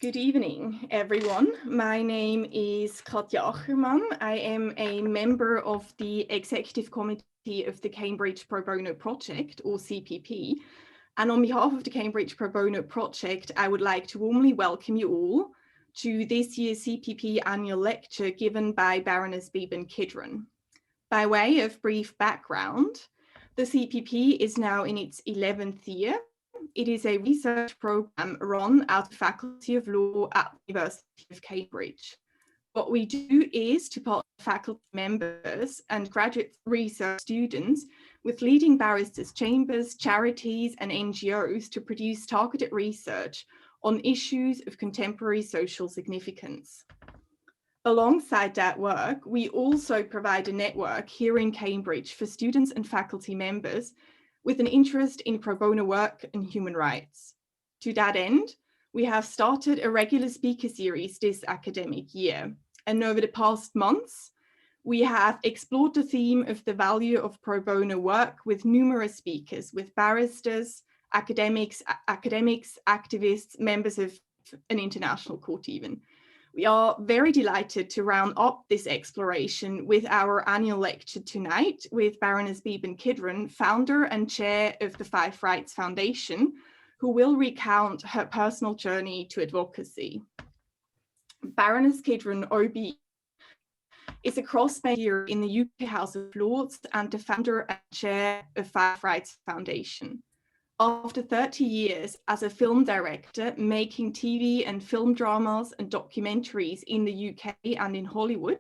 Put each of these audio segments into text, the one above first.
Good evening, everyone. My name is Katja Achermann. I am a member of the Executive Committee of the Cambridge Pro Bono Project, or CPP. And on behalf of the Cambridge Pro Bono Project, I would like to warmly welcome you all to this year's CPP annual lecture given by Baroness Beeban Kidron. By way of brief background, the CPP is now in its 11th year. It is a research program run at the Faculty of Law at the University of Cambridge. What we do is to partner faculty members and graduate research students with leading barristers' chambers, charities, and NGOs to produce targeted research on issues of contemporary social significance. Alongside that work, we also provide a network here in Cambridge for students and faculty members with an interest in pro bono work and human rights. To that end, we have started a regular speaker series this academic year. And over the past months, we have explored the theme of the value of pro bono work with numerous speakers, with barristers, academics, activists, members of an international court even. We are very delighted to round up this exploration with our annual lecture tonight with Baroness Beeban Kidron, founder and chair of the Five Rights Foundation, who will recount her personal journey to advocacy. Baroness Kidron OBE is a crossbench peer in the UK House of Lords and the founder and chair of Five Rights Foundation. After 30 years as a film director, making TV and film dramas and documentaries in the UK and in Hollywood,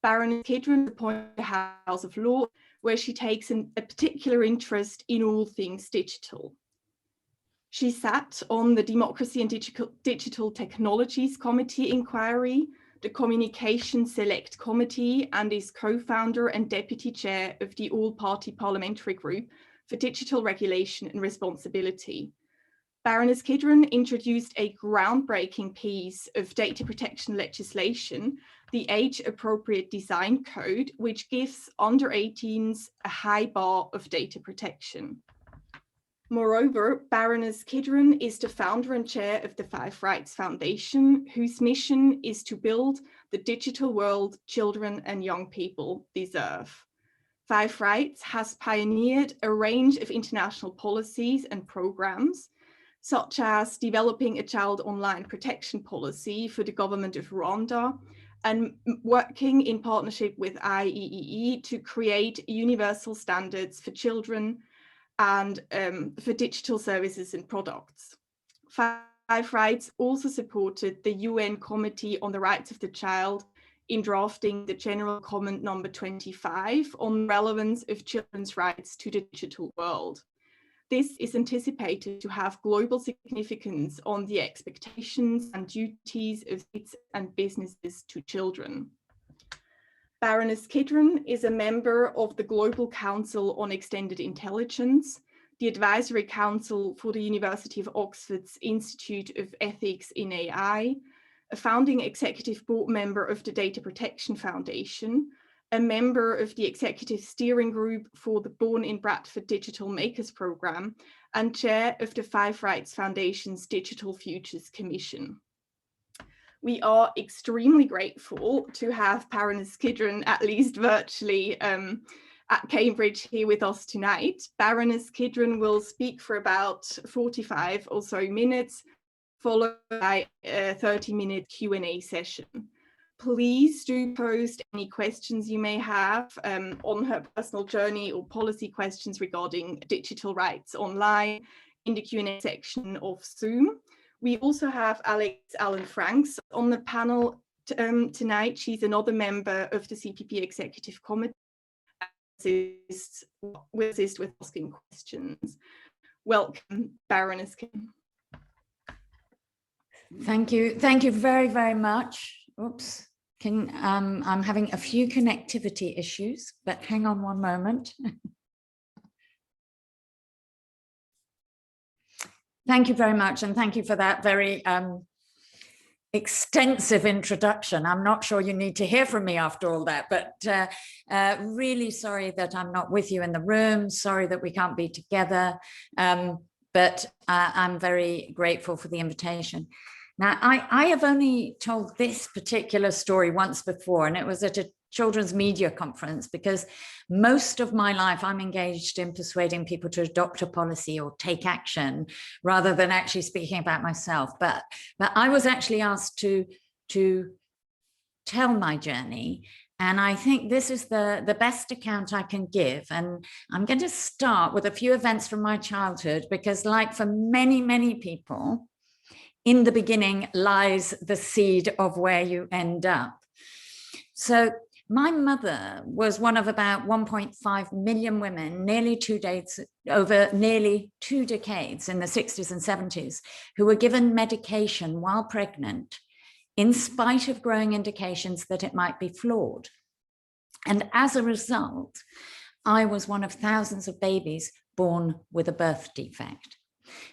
Baroness Kidron is appointed to the House of Lords, where she takes a particular interest in all things digital. She sat on the Democracy and Digital Technologies Committee Inquiry, the Communication Select Committee, and is co-founder and deputy chair of the All-Party Parliamentary Group for Digital Regulation and Responsibility. Baroness Kidron introduced a groundbreaking piece of data protection legislation, the Age-Appropriate Design Code, which gives under 18s a high bar of data protection. Moreover, Baroness Kidron is the founder and chair of the Five Rights Foundation, whose mission is to build the digital world children and young people deserve. Five Rights has pioneered a range of international policies and programs, such as developing a child online protection policy for the government of Rwanda and working in partnership with IEEE to create universal standards for children and for digital services and products. Five Rights also supported the UN Committee on the Rights of the Child in drafting the General Comment number 25 on relevance of children's rights to the digital world. This is anticipated to have global significance on the expectations and duties of states and businesses to children. Baroness Kidron is a member of the Global Council on Extended Intelligence, the Advisory Council for the University of Oxford's Institute of Ethics in AI, a founding executive board member of the Data Protection Foundation, a member of the executive steering group for the Born in Bradford Digital Makers Programme, and chair of the Five Rights Foundation's Digital Futures Commission. We are extremely grateful to have Baroness Kidron, at least virtually, at Cambridge here with us tonight. Baroness Kidron will speak for about 45 or so minutes, followed by a 30-minute Q&A session. Please do post any questions you may have on her personal journey or policy questions regarding digital rights online in the Q&A section of Zoom. We also have Alex Allen Franks on the panel tonight. She's another member of the CPP Executive Committee and will assist with asking questions. Welcome, Baroness Kidron. Thank you very, very much. Oops, I'm having a few connectivity issues, but hang on one moment. Thank you very much, and thank you for that very extensive introduction. I'm not sure you need to hear from me after all that, but really sorry that I'm not with you in the room, sorry that we can't be together, but I'm very grateful for the invitation. Now, I have only told this particular story once before, and it was at a children's media conference, because most of my life I'm engaged in persuading people to adopt a policy or take action rather than actually speaking about myself. But I was actually asked to tell my journey. And I think this is the best account I can give. And I'm going to start with a few events from my childhood, because like for many, many people, in the beginning lies the seed of where you end up. So my mother was one of about 1.5 million women, over nearly 2 decades in the 60s and 70s, who were given medication while pregnant, in spite of growing indications that it might be flawed. And as a result, I was one of thousands of babies born with a birth defect.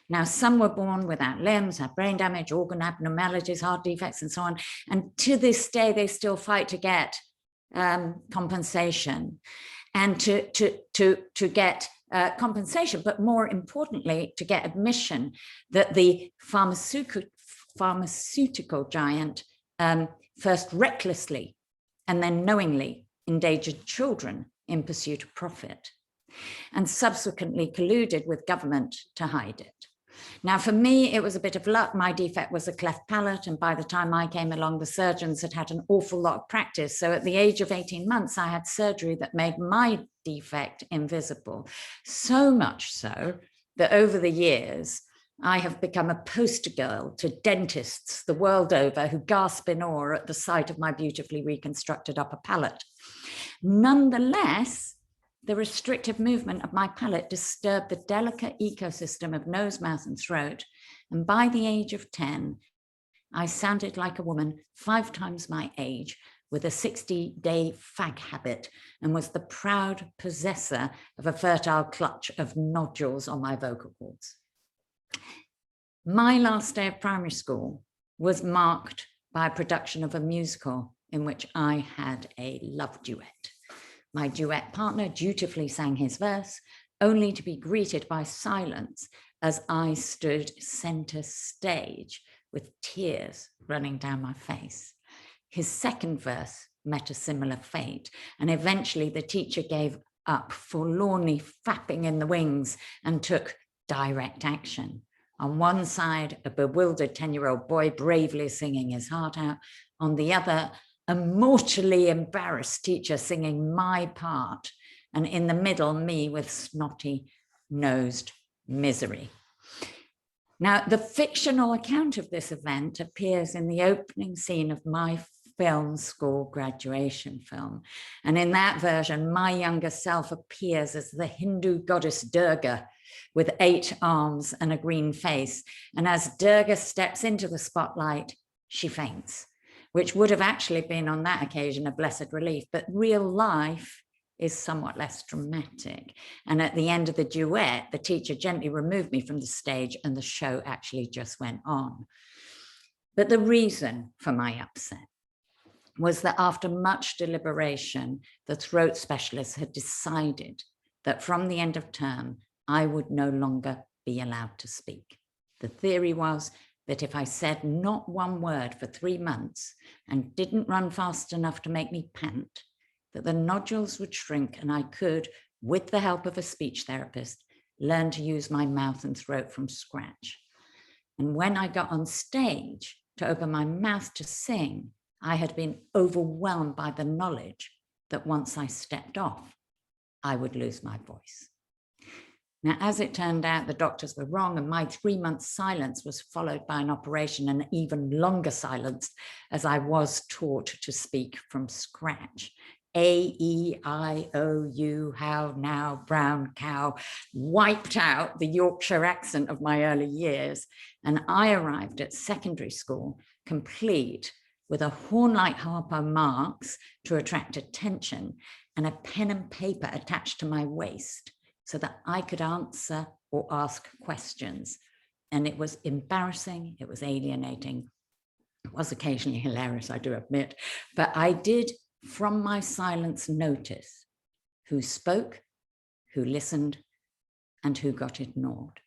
Now, some were born without limbs, had brain damage, organ abnormalities, heart defects, and so on. And to this day, they still fight to get compensation and to get compensation, but more importantly, to get admission that the pharmaceutical giant first recklessly and then knowingly endangered children in pursuit of profit, and subsequently colluded with government to hide it. Now, for me, it was a bit of luck. My defect was a cleft palate, and by the time I came along, the surgeons had had an awful lot of practice. So at the age of 18 months, I had surgery that made my defect invisible. So much so that over the years, I have become a poster girl to dentists the world over who gasp in awe at the sight of my beautifully reconstructed upper palate. Nonetheless, the restrictive movement of my palate disturbed the delicate ecosystem of nose, mouth, and throat. And by the age of 10, I sounded like a woman 5 times my age with a 60-day fag habit, and was the proud possessor of a fertile clutch of nodules on my vocal cords. My last day of primary school was marked by a production of a musical in which I had a love duet. My duet partner dutifully sang his verse, only to be greeted by silence as I stood center stage with tears running down my face. His second verse met a similar fate, and eventually the teacher gave up, forlornly flapping in the wings, and took direct action. On one side, a bewildered 10-year-old boy bravely singing his heart out. On the other, a mortally embarrassed teacher singing my part, and in the middle, me with snotty-nosed misery. Now, the fictional account of this event appears in the opening scene of my film school graduation film. And in that version, my younger self appears as the Hindu goddess Durga with 8 arms and a green face. And as Durga steps into the spotlight, she faints, which would have actually been on that occasion a blessed relief, but real life is somewhat less dramatic. And at the end of the duet, the teacher gently removed me from the stage and the show actually just went on. But the reason for my upset was that after much deliberation, the throat specialist had decided that from the end of term, I would no longer be allowed to speak. The theory was that if I said not one word for 3 months and didn't run fast enough to make me pant, that the nodules would shrink and I could, with the help of a speech therapist, learn to use my mouth and throat from scratch. And when I got on stage to open my mouth to sing, I had been overwhelmed by the knowledge that once I stepped off, I would lose my voice. Now, as it turned out, the doctors were wrong, and my 3-month silence was followed by an operation and even longer silence, as I was taught to speak from scratch. A-E-I-O-U, how now, brown cow, wiped out the Yorkshire accent of my early years. And I arrived at secondary school complete with a horn-like harpo marks to attract attention and a pen and paper attached to my waist, so that I could answer or ask questions. And it was embarrassing, it was alienating, it was occasionally hilarious, I do admit, but I did from my silence notice who spoke, who listened, and who got ignored.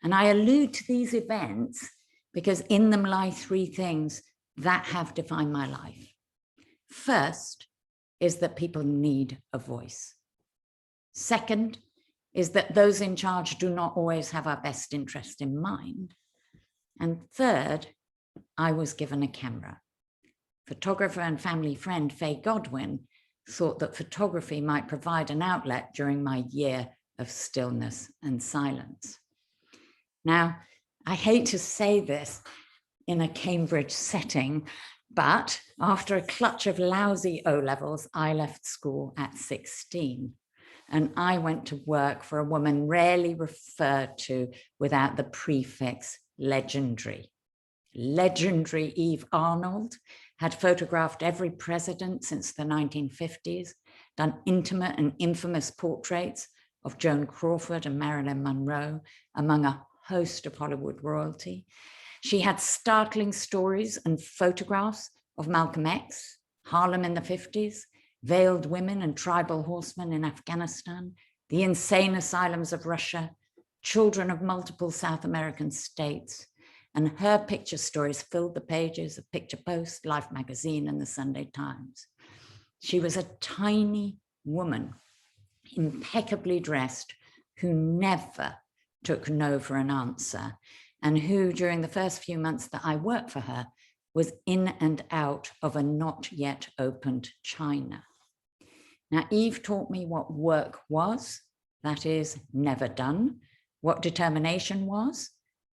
And I allude to these events because in them lie three things that have defined my life. First is that people need a voice. Second is that those in charge do not always have our best interest in mind. And third, I was given a camera. Photographer and family friend Faye Godwin thought that photography might provide an outlet during my year of stillness and silence. Now, I hate to say this in a Cambridge setting, but after a clutch of lousy O-levels, I left school at 16. And I went to work for a woman rarely referred to without the prefix legendary. Legendary Eve Arnold had photographed every president since the 1950s, done intimate and infamous portraits of Joan Crawford and Marilyn Monroe, among a host of Hollywood royalty. She had startling stories and photographs of Malcolm X, Harlem in the 50s, veiled women and tribal horsemen in Afghanistan, the insane asylums of Russia, children of multiple South American states, and her picture stories filled the pages of Picture Post, Life magazine, and the Sunday Times. She was a tiny woman, impeccably dressed, who never took no for an answer, and who, during the first few months that I worked for her, was in and out of a not yet opened China. Now, Eve taught me what work was, that is, never done, what determination was,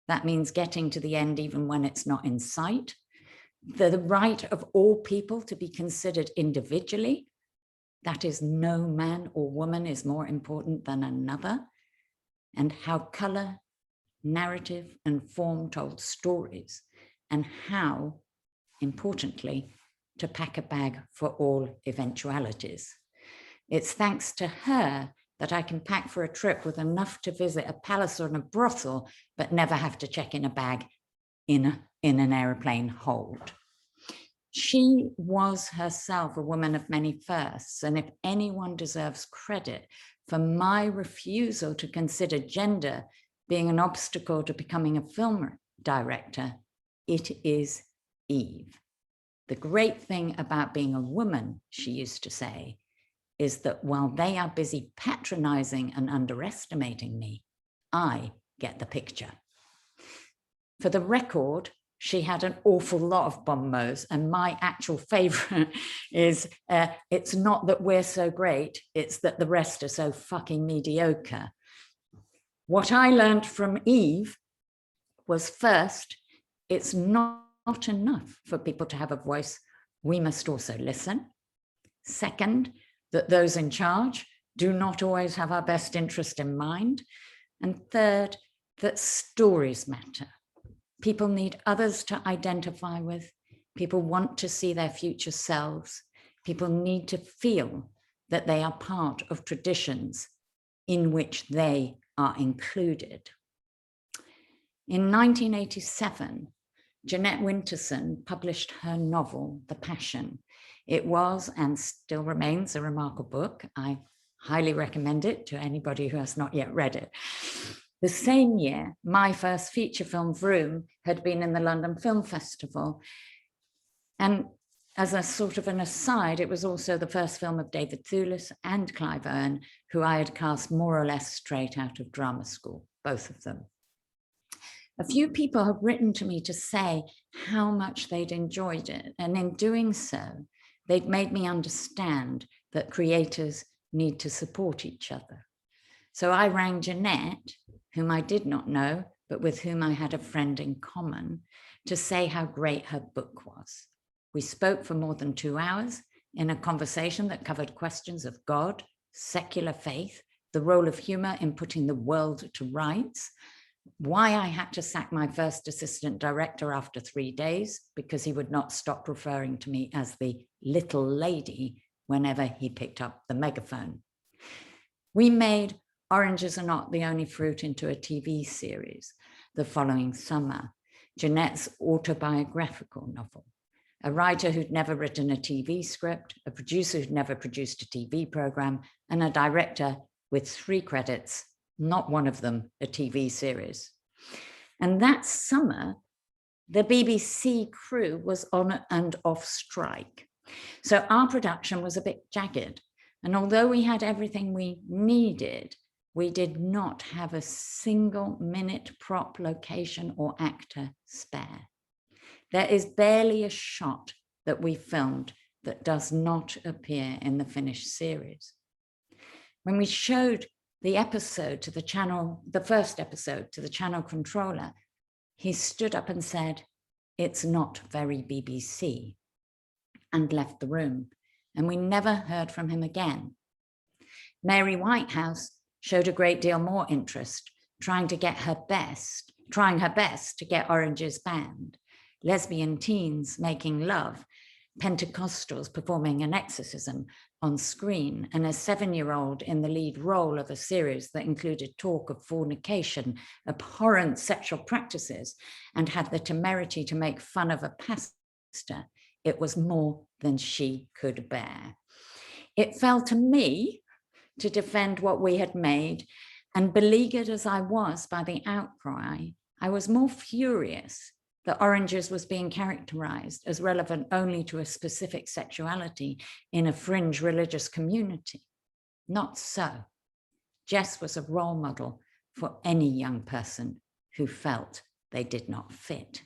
that means getting to the end even when it's not in sight, the right of all people to be considered individually, that is, no man or woman is more important than another, and how color, narrative, and form told stories, and how, importantly, to pack a bag for all eventualities. It's thanks to her that I can pack for a trip with enough to visit a palace or a brothel, but never have to check in a bag in an aeroplane hold. She was herself a woman of many firsts, and if anyone deserves credit for my refusal to consider gender being an obstacle to becoming a film director, it is Eve. The great thing about being a woman, she used to say, is that while they are busy patronizing and underestimating me, I get the picture. For the record, she had an awful lot of bon mots, and my actual favorite is, it's not that we're so great, it's that the rest are so fucking mediocre. What I learned from Eve was, first, it's not enough for people to have a voice. We must also listen. Second, that those in charge do not always have our best interest in mind. And third, that stories matter. People need others to identify with. People want to see their future selves. People need to feel that they are part of traditions in which they are included. In 1987, Jeanette Winterson published her novel, The Passion. It was and still remains a remarkable book. I highly recommend it to anybody who has not yet read it. The same year, my first feature film, Vroom, had been in the London Film Festival. And as a sort of an aside, it was also the first film of David Thewlis and Clive Owen, who I had cast more or less straight out of drama school, both of them. A few people have written to me to say how much they'd enjoyed it. And in doing so, they'd made me understand that creators need to support each other. So I rang Jeanette, whom I did not know, but with whom I had a friend in common, to say how great her book was. We spoke for more than 2 hours in a conversation that covered questions of God, secular faith, the role of humor in putting the world to rights, why I had to sack my first assistant director after 3 days because he would not stop referring to me as the little lady whenever he picked up the megaphone. We made Oranges Are Not the Only Fruit into a TV series the following summer, Jeanette's autobiographical novel. A writer who'd never written a TV script, a producer who'd never produced a TV program, and a director with 3 credits, not one of them a TV series. And that summer, the BBC crew was on and off strike. So our production was a bit jagged. And although we had everything we needed, we did not have a single minute prop, location, or actor spare. There is barely a shot that we filmed that does not appear in the finished series. When we showed the episode to the channel, the first episode to the channel controller, he stood up and said, "It's not very BBC," and left the room. And we never heard from him again. Mary Whitehouse showed a great deal more interest, trying her best to get Oranges banned. Lesbian teens making love, Pentecostals performing an exorcism on screen, and a 7-year-old in the lead role of a series that included talk of fornication, abhorrent sexual practices, and had the temerity to make fun of a pastor. It was more than she could bear. It fell to me to defend what we had made, and beleaguered as I was by the outcry, I was more furious that Oranges was being characterized as relevant only to a specific sexuality in a fringe religious community. Not so. Jess was a role model for any young person who felt they did not fit.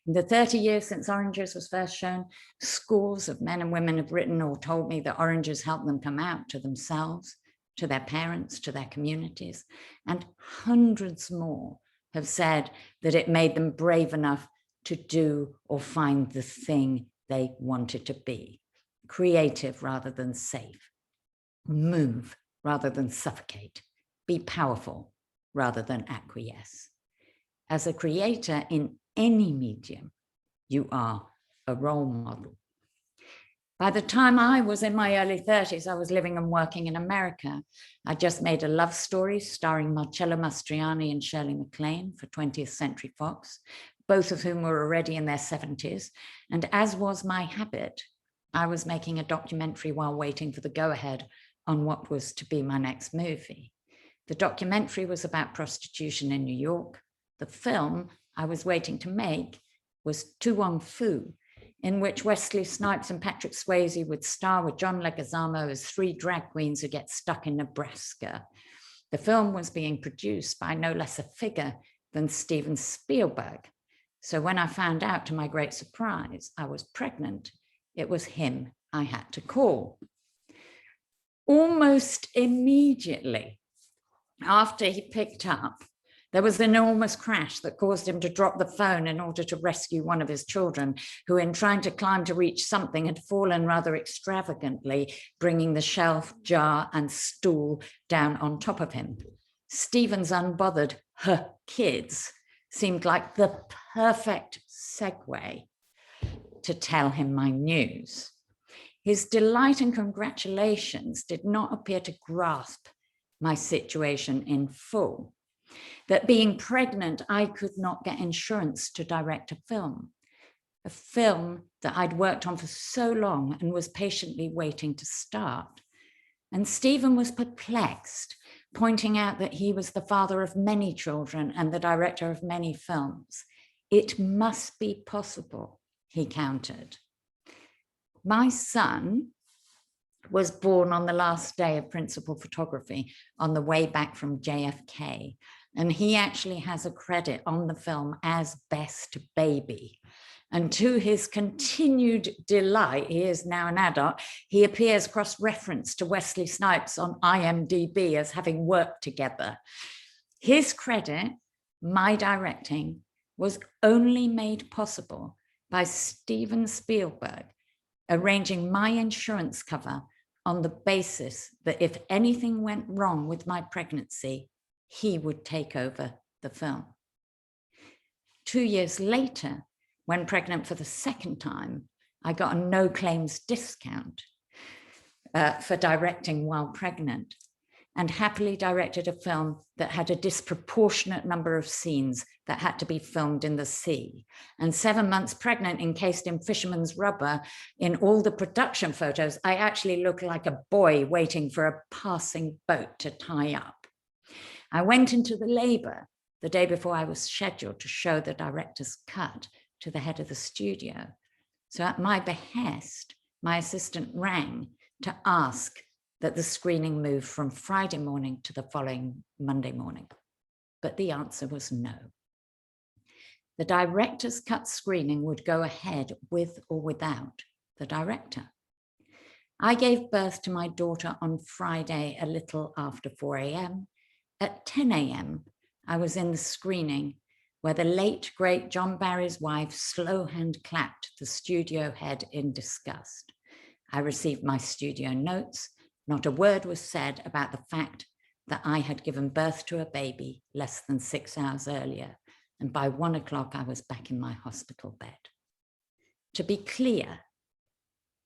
In the 30 years since Oranges was first shown, scores of men and women have written or told me that Oranges helped them come out to themselves, to their parents, to their communities, and hundreds more have said that it made them brave enough to do or find the thing they wanted to be, creative rather than safe, move rather than suffocate, be powerful rather than acquiesce. As a creator in any medium, you are a role model. By the time I was in my early 30s, I was living and working in America. I just made a love story starring Marcello Mastroianni and Shirley MacLaine for 20th Century Fox, both of whom were already in their 70s. And as was my habit, I was making a documentary while waiting for the go-ahead on what was to be my next movie. The documentary was about prostitution in New York. The film I was waiting to make was Tu Wong Fu, in which Wesley Snipes and Patrick Swayze would star with John Leguizamo as 3 drag queens who get stuck in Nebraska. The film was being produced by no less a figure than Steven Spielberg. So when I found out, to my great surprise, I was pregnant, it was him I had to call. Almost immediately after he picked up, there was an enormous crash that caused him to drop the phone in order to rescue one of his children, who in trying to climb to reach something had fallen rather extravagantly, bringing the shelf, jar, and stool down on top of him. Stephen's unbothered "her kids" seemed like the perfect segue to tell him my news. His delight and congratulations did not appear to grasp my situation in full. That being pregnant, I could not get insurance to direct a film that I'd worked on for so long and was patiently waiting to start. And Stephen was perplexed, pointing out that he was the father of many children and the director of many films. It must be possible, he countered. My son was born on the last day of principal photography on the way back from JFK. And he actually has a credit on the film as best baby. And to his continued delight, he is now an adult, he appears cross-referenced to Wesley Snipes on IMDb as having worked together. His credit, my directing, was only made possible by Steven Spielberg arranging my insurance cover on the basis that if anything went wrong with my pregnancy, he would take over the film. 2 years later, when pregnant for the second time, I got a no claims discount for directing while pregnant, and happily directed a film that had a disproportionate number of scenes that had to be filmed in the sea. And 7 months pregnant, encased in fisherman's rubber, in all the production photos, I actually looked like a boy waiting for a passing boat to tie up. I went into the labor the day before I was scheduled to show the director's cut to the head of the studio. So at my behest, my assistant rang to ask that the screening move from Friday morning to the following Monday morning. But the answer was no. The director's cut screening would go ahead with or without the director. I gave birth to my daughter on Friday a little after 4 a.m. At 10 a.m., I was in the screening where the late, great John Barry's wife slow hand clapped the studio head in disgust. I received my studio notes. Not a word was said about the fact that I had given birth to a baby less than 6 hours earlier, and by 1 o'clock I was back in my hospital bed. To be clear,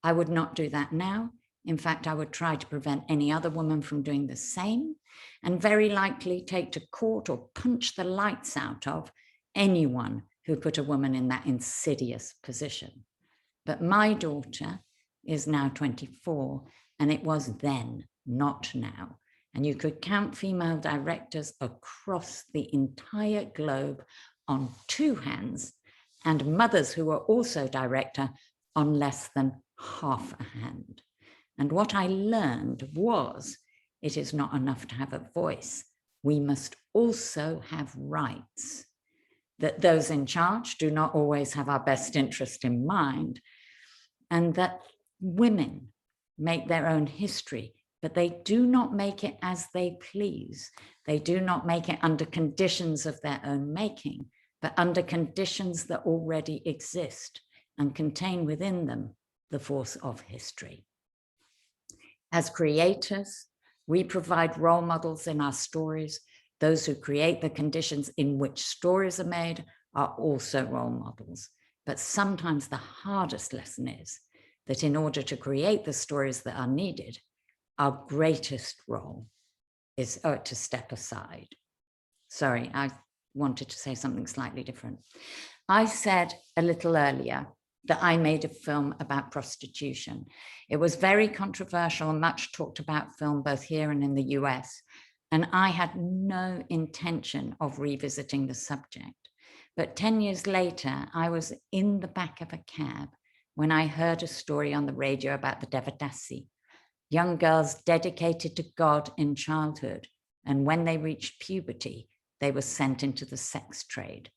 I would not do that now. In fact, I would try to prevent any other woman from doing the same, and very likely take to court or punch the lights out of anyone who put a woman in that insidious position. But my daughter is now 24, and it was then, not now. And you could count female directors across the entire globe on 2 hands, and mothers who were also director on less than half a hand. And what I learned was, it is not enough to have a voice. We must also have rights. That those in charge do not always have our best interest in mind, and that women make their own history, but they do not make it as they please. They do not make it under conditions of their own making, but under conditions that already exist and contain within them the force of history. As creators, we provide role models in our stories. Those who create the conditions in which stories are made are also role models. But sometimes the hardest lesson is that in order to create the stories that are needed, our greatest role is to step aside. Sorry, I wanted to say something slightly different. I said a little earlier that I made a film about prostitution. It was very controversial and much talked about film both here and in the US. And I had no intention of revisiting the subject. But 10 years later, I was in the back of a cab when I heard a story on the radio about the Devadasi, young girls dedicated to God in childhood. And when they reached puberty, they were sent into the sex trade.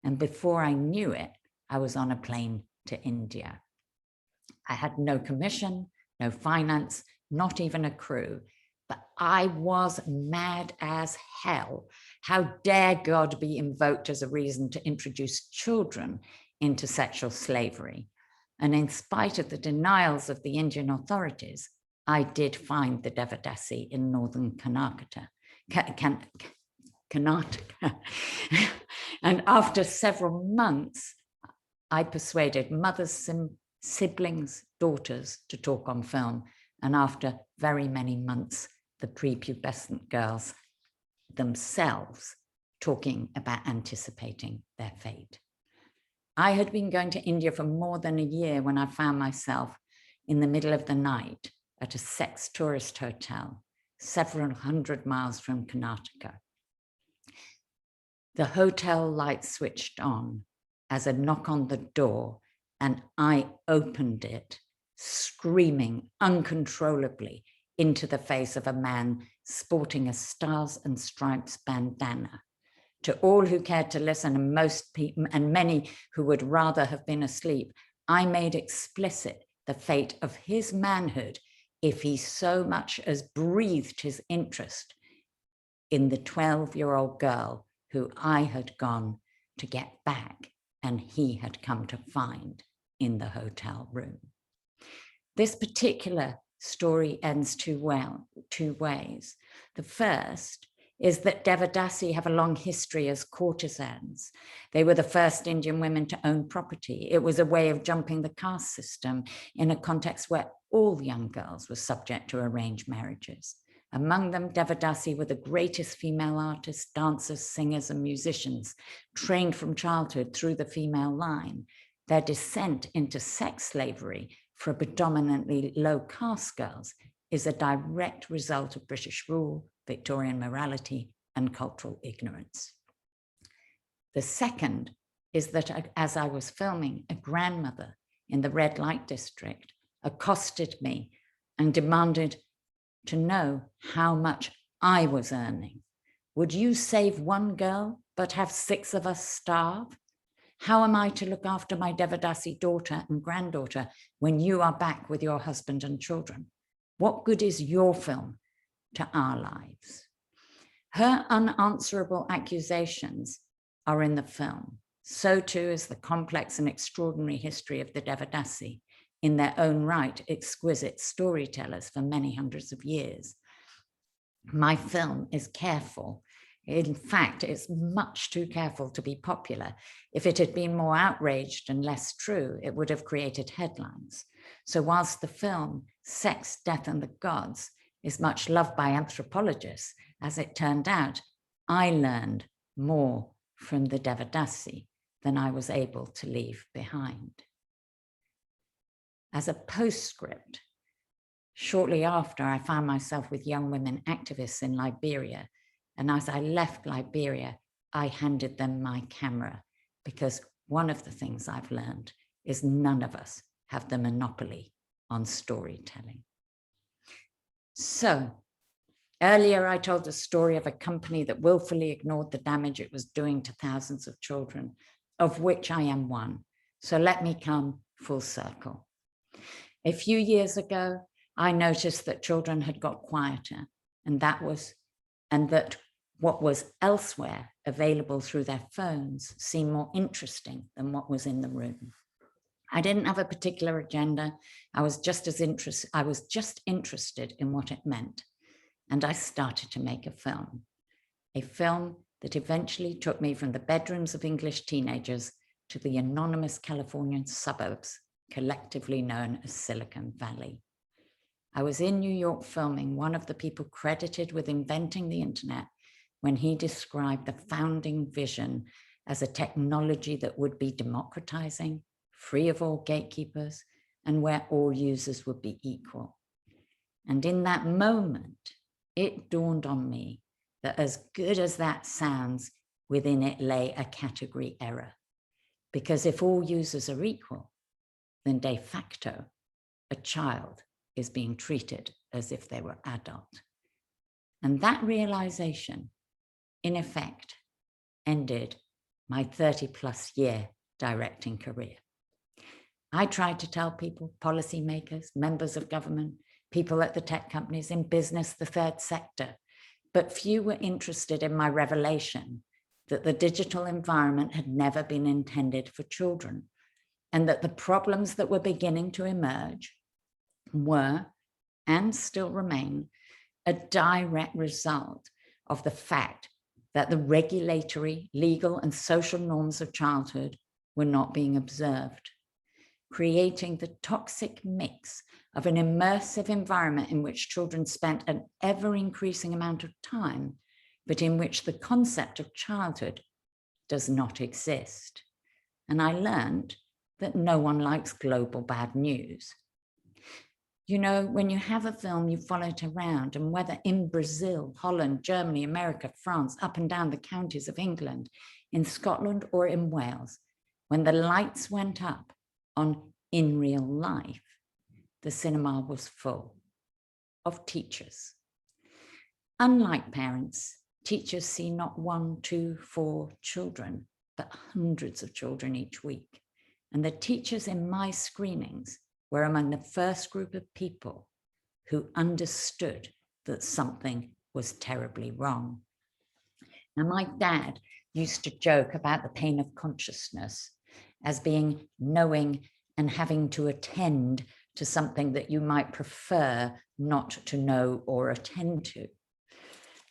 And before I knew it, I was on a plane to India. I had no commission, no finance, not even a crew, but I was mad as hell. How dare God be invoked as a reason to introduce children into sexual slavery? And in spite of the denials of the Indian authorities, I did find the Devadasi in northern Karnataka. And after several months, I persuaded mothers, siblings, daughters to talk on film. And after very many months, the prepubescent girls themselves talking about anticipating their fate. I had been going to India for more than a year when I found myself in the middle of the night at a sex tourist hotel, several hundred miles from Karnataka. The hotel lights switched on as a knock on the door, and I opened it, screaming uncontrollably into the face of a man sporting a Stars and Stripes bandana. To all who cared to listen, and most people, and many who would rather have been asleep, I made explicit the fate of his manhood if he so much as breathed his interest in the 12-year-old girl who I had gone to get back and he had come to find in the hotel room. This particular story ends two ways. The first is that Devadasi have a long history as courtesans. They were the first Indian women to own property. It was a way of jumping the caste system in a context where all young girls were subject to arranged marriages. Among them, Devadasi were the greatest female artists, dancers, singers, and musicians, trained from childhood through the female line. Their descent into sex slavery for predominantly low caste girls is a direct result of British rule, Victorian morality, and cultural ignorance. The second is that as I was filming, a grandmother in the red light district accosted me and demanded to know how much I was earning. Would you save one girl but have 6 of us starve? How am I to look after my Devadasi daughter and granddaughter when you are back with your husband and children? What good is your film to our lives? Her unanswerable accusations are in the film. So too is the complex and extraordinary history of the Devadasi, in their own right, exquisite storytellers for many hundreds of years. My film is careful. In fact, it's much too careful to be popular. If it had been more outraged and less true, it would have created headlines. So whilst the film Sex, Death and the Gods is much loved by anthropologists, as it turned out, I learned more from the Devadasi than I was able to leave behind. As a postscript, shortly after, I found myself with young women activists in Liberia. And as I left Liberia, I handed them my camera, because one of the things I've learned is none of us have the monopoly on storytelling. So earlier, I told the story of a company that willfully ignored the damage it was doing to thousands of children, of which I am one. So let me come full circle. A few years ago, I noticed that children had got quieter, and that what was elsewhere available through their phones seemed more interesting than what was in the room. I didn't have a particular agenda. I was just interested in what it meant. And I started to make a film that eventually took me from the bedrooms of English teenagers to the anonymous Californian suburbs, collectively known as Silicon Valley. I was in New York filming one of the people credited with inventing the internet when he described the founding vision as a technology that would be democratizing, free of all gatekeepers, and where all users would be equal. And in that moment, it dawned on me that as good as that sounds, within it lay a category error. Because if all users are equal, then de facto, a child is being treated as if they were adult. And that realization, in effect, ended my 30+ year directing career. I tried to tell people, policymakers, members of government, people at the tech companies, in business, the third sector, but few were interested in my revelation that the digital environment had never been intended for children, and that the problems that were beginning to emerge were, and still remain, a direct result of the fact that the regulatory, legal, and social norms of childhood were not being observed, creating the toxic mix of an immersive environment in which children spent an ever-increasing amount of time, but in which the concept of childhood does not exist. And I learned that no one likes global bad news. You know, when you have a film, you follow it around, and whether in Brazil, Holland, Germany, America, France, up and down the counties of England, in Scotland or in Wales, when the lights went up on In Real Life, the cinema was full of teachers. Unlike parents, teachers see not 1, 2, 4 children, but hundreds of children each week. And the teachers in my screenings were among the first group of people who understood that something was terribly wrong. Now, my dad used to joke about the pain of consciousness as being knowing and having to attend to something that you might prefer not to know or attend to.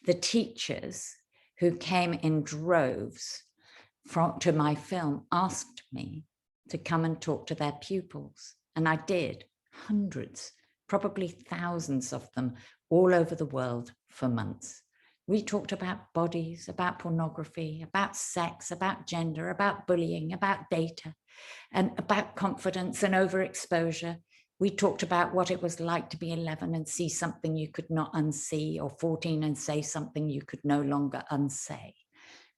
The teachers who came in droves to my film asked me to come and talk to their pupils. And I did, hundreds, probably thousands of them all over the world for months. We talked about bodies, about pornography, about sex, about gender, about bullying, about data, and about confidence and overexposure. We talked about what it was like to be 11 and see something you could not unsee, or 14 and say something you could no longer unsay.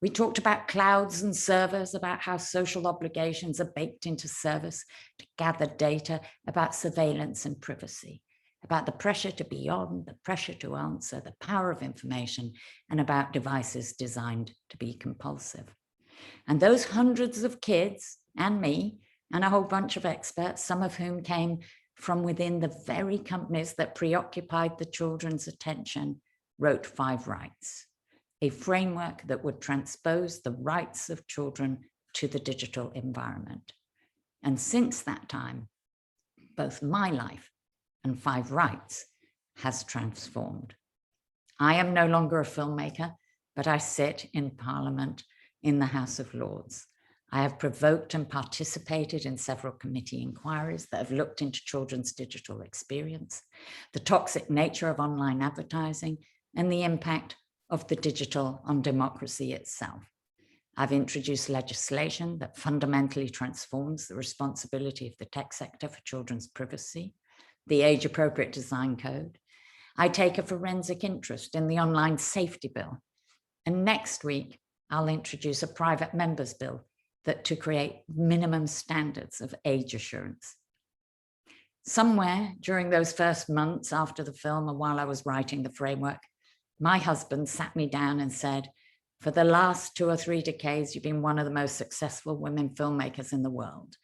We talked about clouds and servers, about how social obligations are baked into service to gather data, about surveillance and privacy, about the pressure to be on, the pressure to answer, the power of information, and about devices designed to be compulsive. And those hundreds of kids and me and a whole bunch of experts, some of whom came from within the very companies that preoccupied the children's attention, wrote 5 Rights, a framework that would transpose the rights of children to the digital environment. And since that time, both my life and 5 Rights has transformed. I am no longer a filmmaker, but I sit in Parliament in the House of Lords. I have provoked and participated in several committee inquiries that have looked into children's digital experience, the toxic nature of online advertising, and the impact of the digital on democracy itself. I've introduced legislation that fundamentally transforms the responsibility of the tech sector for children's privacy, the age-appropriate design code. I take a forensic interest in the online safety bill. And next week, I'll introduce a private members bill to create minimum standards of age assurance. Somewhere during those first months after the film and while I was writing the framework, my husband sat me down and said, for the last 2 or 3 decades, you've been one of the most successful women filmmakers in the world.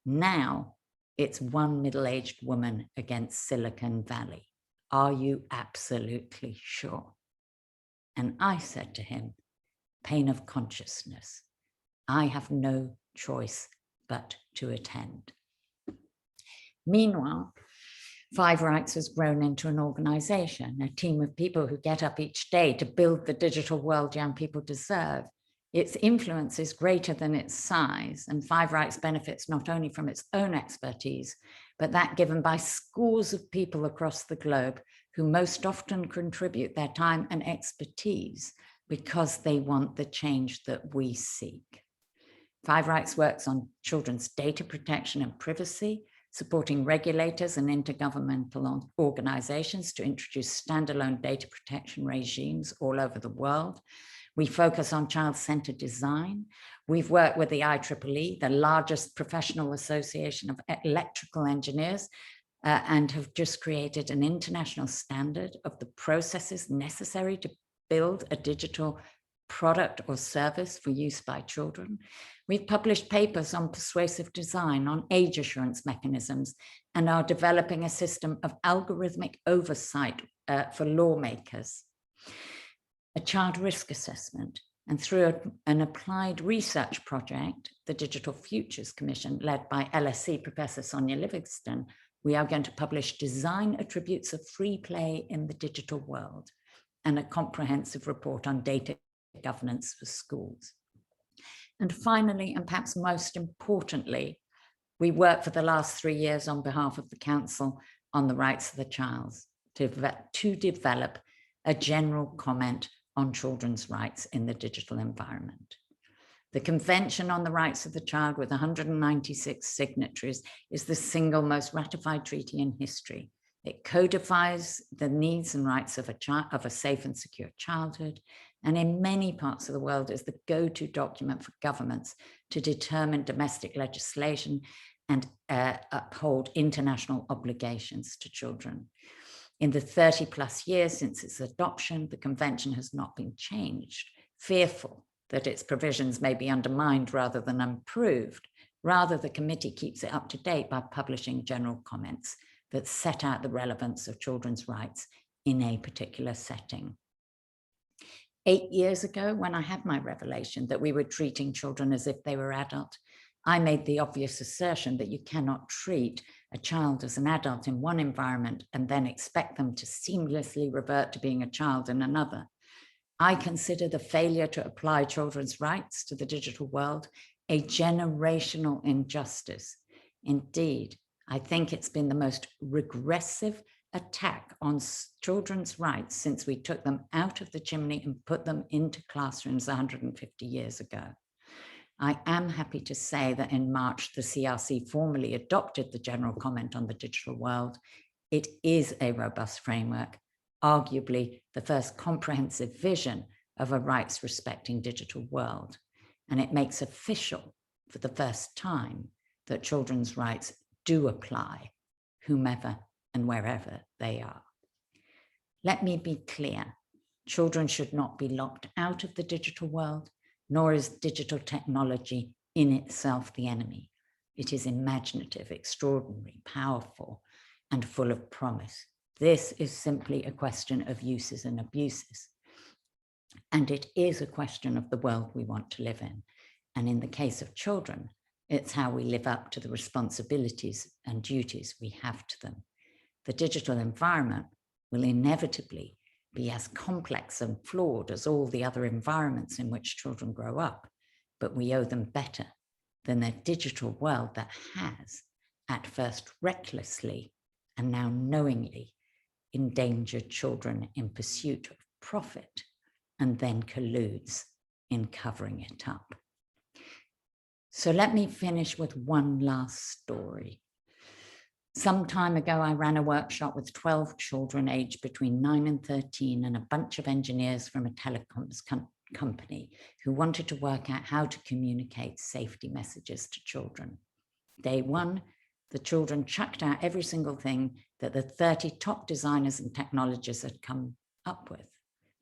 Now it's one middle-aged woman against Silicon Valley. Are you absolutely sure? And I said to him, pain of consciousness. I have no choice but to attend. Meanwhile, 5 Rights has grown into an organization, a team of people who get up each day to build the digital world young people deserve. Its influence is greater than its size, and 5 Rights benefits not only from its own expertise, but that given by scores of people across the globe who most often contribute their time and expertise because they want the change that we seek. 5 Rights works on children's data protection and privacy, supporting regulators and intergovernmental organizations to introduce standalone data protection regimes all over the world. We focus on child-centered design. We've worked with the IEEE, the largest professional association of electrical engineers, and have just created an international standard of the processes necessary to build a digital product or service for use by children. We've published papers on persuasive design, on age assurance mechanisms, and are developing a system of algorithmic oversight for lawmakers, a child risk assessment, and through an applied research project, the Digital Futures Commission, led by LSE Professor Sonia Livingston, we are going to publish design attributes of free play in the digital world and a comprehensive report on data governance for schools. And finally, and perhaps most importantly, we worked for the last 3 years on behalf of the Council on the Rights of the Child to develop a general comment on children's rights in the digital environment. The Convention on the Rights of the Child, with 196 signatories, is the single most ratified treaty in history. It codifies the needs and rights of a safe and secure childhood, and in many parts of the world is the go-to document for governments to determine domestic legislation and uphold international obligations to children. In the 30+ years since its adoption, the Convention has not been changed, fearful that its provisions may be undermined rather than improved. Rather, the committee keeps it up to date by publishing general comments that set out the relevance of children's rights in a particular setting. 8 years ago, when I had my revelation that we were treating children as if they were adult, I made the obvious assertion that you cannot treat a child as an adult in one environment and then expect them to seamlessly revert to being a child in another. I consider the failure to apply children's rights to the digital world a generational injustice. Indeed, I think it's been the most regressive attack on children's rights since we took them out of the chimney and put them into classrooms 150 years ago. I am happy to say that in March, the CRC formally adopted the General Comment on the Digital World. It is a robust framework, arguably the first comprehensive vision of a rights-respecting digital world, and it makes official for the first time that children's rights do apply, whomever and wherever they are. Let me be clear, children should not be locked out of the digital world, nor is digital technology in itself the enemy. It is imaginative, extraordinary, powerful, and full of promise. This is simply a question of uses and abuses. And it is a question of the world we want to live in. And in the case of children, it's how we live up to the responsibilities and duties we have to them. The digital environment will inevitably be as complex and flawed as all the other environments in which children grow up, but we owe them better than their digital world that has, at first recklessly and now knowingly, endangered children in pursuit of profit and then colludes in covering it up. So let me finish with one last story. Some time ago, I ran a workshop with 12 children aged between 9 and 13 and a bunch of engineers from a telecoms company who wanted to work out how to communicate safety messages to children. Day one, the children chucked out every single thing that the 30 top designers and technologists had come up with.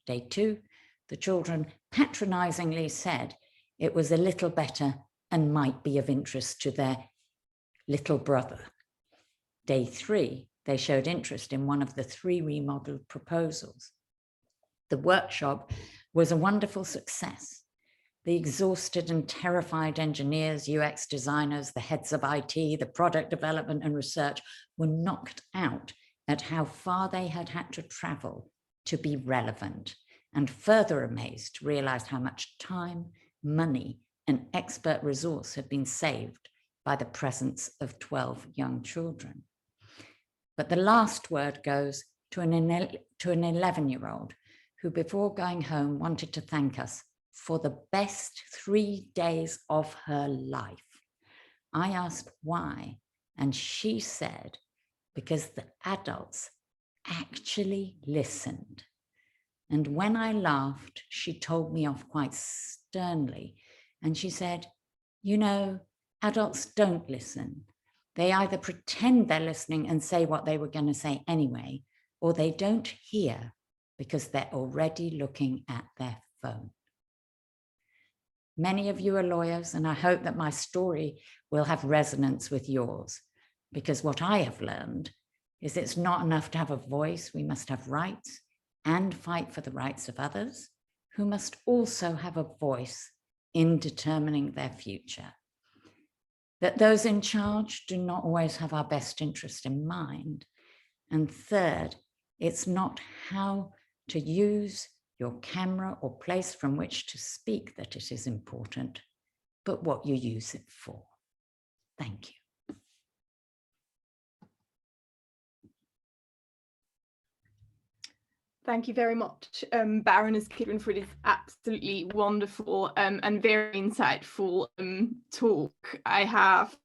Day two, the children patronizingly said it was a little better and might be of interest to their little brother. Day three, they showed interest in one of the 3 remodeled proposals. The workshop was a wonderful success. The exhausted and terrified engineers, UX designers, the heads of IT, the product development and research were knocked out at how far they had had to travel to be relevant, and further amazed to realize how much time, money, and expert resource had been saved by the presence of 12 young children. But the last word goes to an 11-year-old who, before going home, wanted to thank us for the best 3 days of her life. I asked why, and she said, because the adults actually listened. And when I laughed, she told me off quite sternly, and she said, you know, adults don't listen. They either pretend they're listening and say what they were going to say anyway, or they don't hear because they're already looking at their phone. Many of you are lawyers, and I hope that my story will have resonance with yours, because what I have learned is it's not enough to have a voice. We must have rights and fight for the rights of others who must also have a voice in determining their future. That those in charge do not always have our best interest in mind. And third, it's not how to use your camera or place from which to speak that it is important, but what you use it for. Thank you. Thank you very much, Baroness Kidron, for this absolutely wonderful and very insightful talk. I have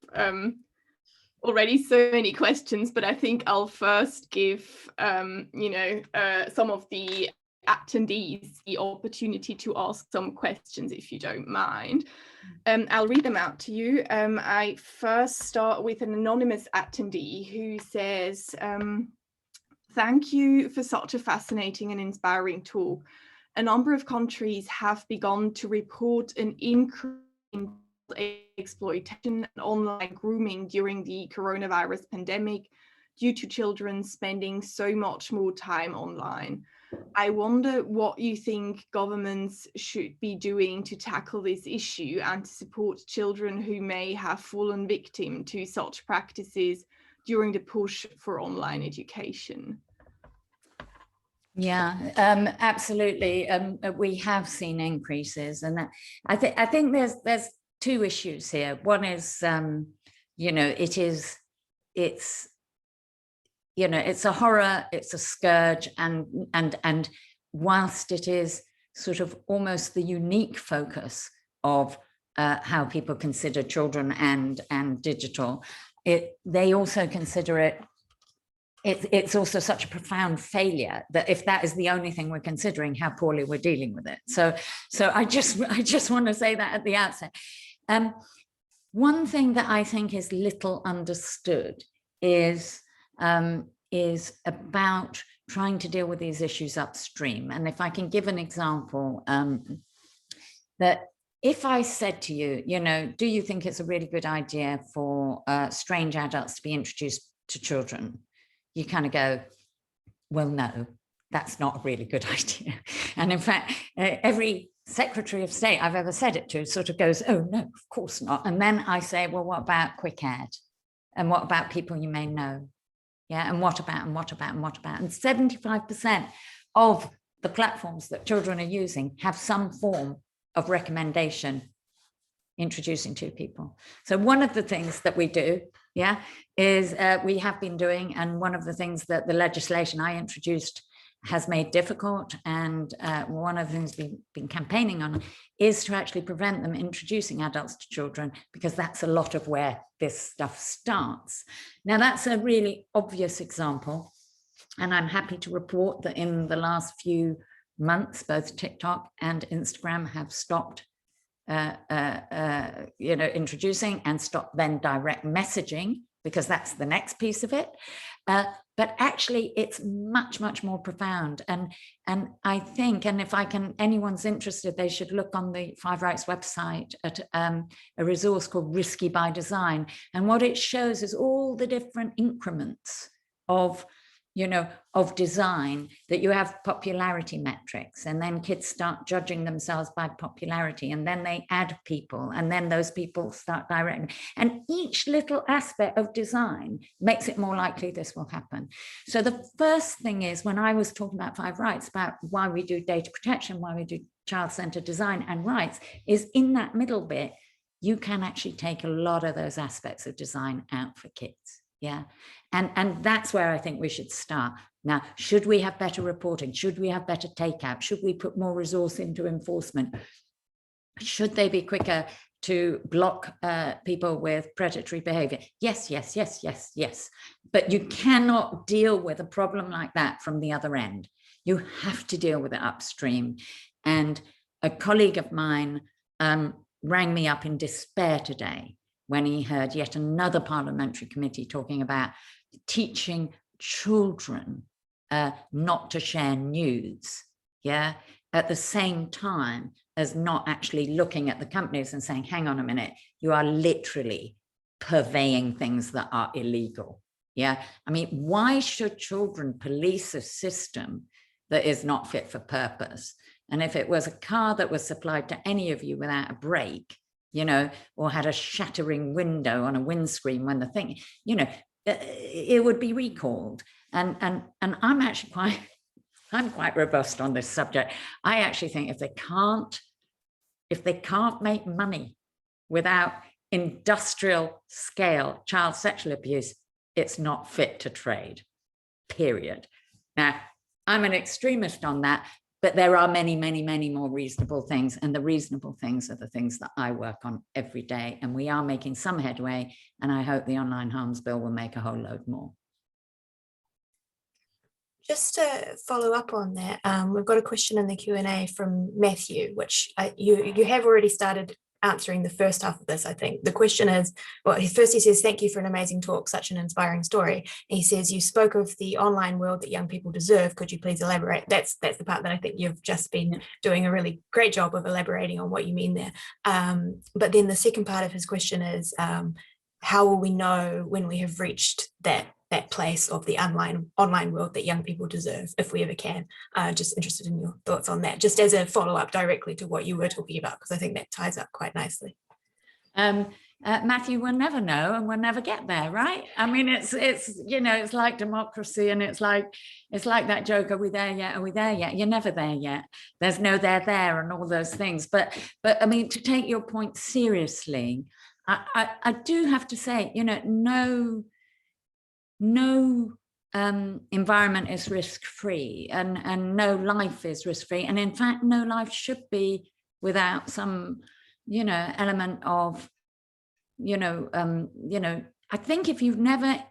already so many questions, but I think I'll first give some of the attendees the opportunity to ask some questions, if you don't mind. I'll read them out to you. I first start with an anonymous attendee who says, thank you for such a fascinating and inspiring talk. A number of countries have begun to report an increase in exploitation and online grooming during the coronavirus pandemic due to children spending so much more time online. I wonder what you think governments should be doing to tackle this issue and to support children who may have fallen victim to such practices during the push for online education. Yeah, absolutely. We have seen increases, and I think there's 2 issues here. One is, it's a horror, it's a scourge, and whilst it is sort of almost the unique focus of how people consider children and digital, they also consider it it's also such a profound failure that if that is the only thing we're considering, how poorly we're dealing with it. So I just want to say that at the outset. One thing that I think is little understood is about trying to deal with these issues upstream. And if I can give an example, that if I said to you, you know, do you think it's a really good idea for strange adults to be introduced to children? You kind of go, well, no, that's not a really good idea. And in fact, every Secretary of State I've ever said it to sort of goes, oh, no, of course not. And then I say, well, what about quick ad? And what about people you may know? Yeah, and what about, and what about, and what about? And 75% of the platforms that children are using have some form of recommendation introducing to people. So one of the things that we do, yeah, is we have been doing, and one of the things that the legislation I introduced has made difficult, and one of the things we've been campaigning on is to actually prevent them introducing adults to children, because that's a lot of where this stuff starts. Now, that's a really obvious example, and I'm happy to report that in the last few months, both TikTok and Instagram have stopped introducing and stopped then direct messaging, because that's the next piece of it. But actually, it's much, much more profound. And I think, and if anyone's interested, they should look on the Five Rights website at a resource called Risky by Design. And what it shows is all the different increments of design, that you have popularity metrics, and then kids start judging themselves by popularity, and then they add people, and then those people start directing. And each little aspect of design makes it more likely this will happen. So the first thing is, when I was talking about Five Rights, about why we do data protection, why we do child-centered design and rights, is in that middle bit, you can actually take a lot of those aspects of design out for kids. Yeah. And that's where I think we should start. Now, should we have better reporting? Should we have better takeout? Should we put more resource into enforcement? Should they be quicker to block people with predatory behavior? Yes, yes, yes, yes, yes. But you cannot deal with a problem like that from the other end. You have to deal with it upstream. And a colleague of mine rang me up in despair today when he heard yet another parliamentary committee talking about teaching children not to share nudes, yeah, at the same time as not actually looking at the companies and saying, hang on a minute, you are literally purveying things that are illegal. Yeah, I mean, why should children police a system that is not fit for purpose? And if it was a car that was supplied to any of you without a brake, or had a shattering window on a windscreen when the thing, it would be recalled. And I'm actually quite robust on this subject. I actually think if they can't make money without industrial scale child sexual abuse, it's not fit to trade, period. Now, I'm an extremist on that, but there are many, many, many more reasonable things, and the reasonable things are the things that I work on every day, and we are making some headway, and I hope the Online Harms Bill will make a whole load more. Just to follow up on that, we've got a question in the Q&A from Matthew, which you have already started answering the first half of this, I think. The question is, well, first he says, thank you for an amazing talk, such an inspiring story. And he says, you spoke of the online world that young people deserve. Could you please elaborate? That's the part that I think you've just been doing a really great job of elaborating on what you mean there. But then the second part of his question is, how will we know when we have reached that place of the online world that young people deserve, if we ever can? Just interested in your thoughts on that, just as a follow-up directly to what you were talking about, because I think that ties up quite nicely. Matthew, we'll never know, and we'll never get there, right? I mean, it's like democracy, and it's like that joke, are we there yet? Are we there yet? You're never there yet. There's no there and all those things. But I mean, to take your point seriously, I do have to say, no environment is risk-free, and no life is risk-free, and in fact no life should be without some element of I think if you've never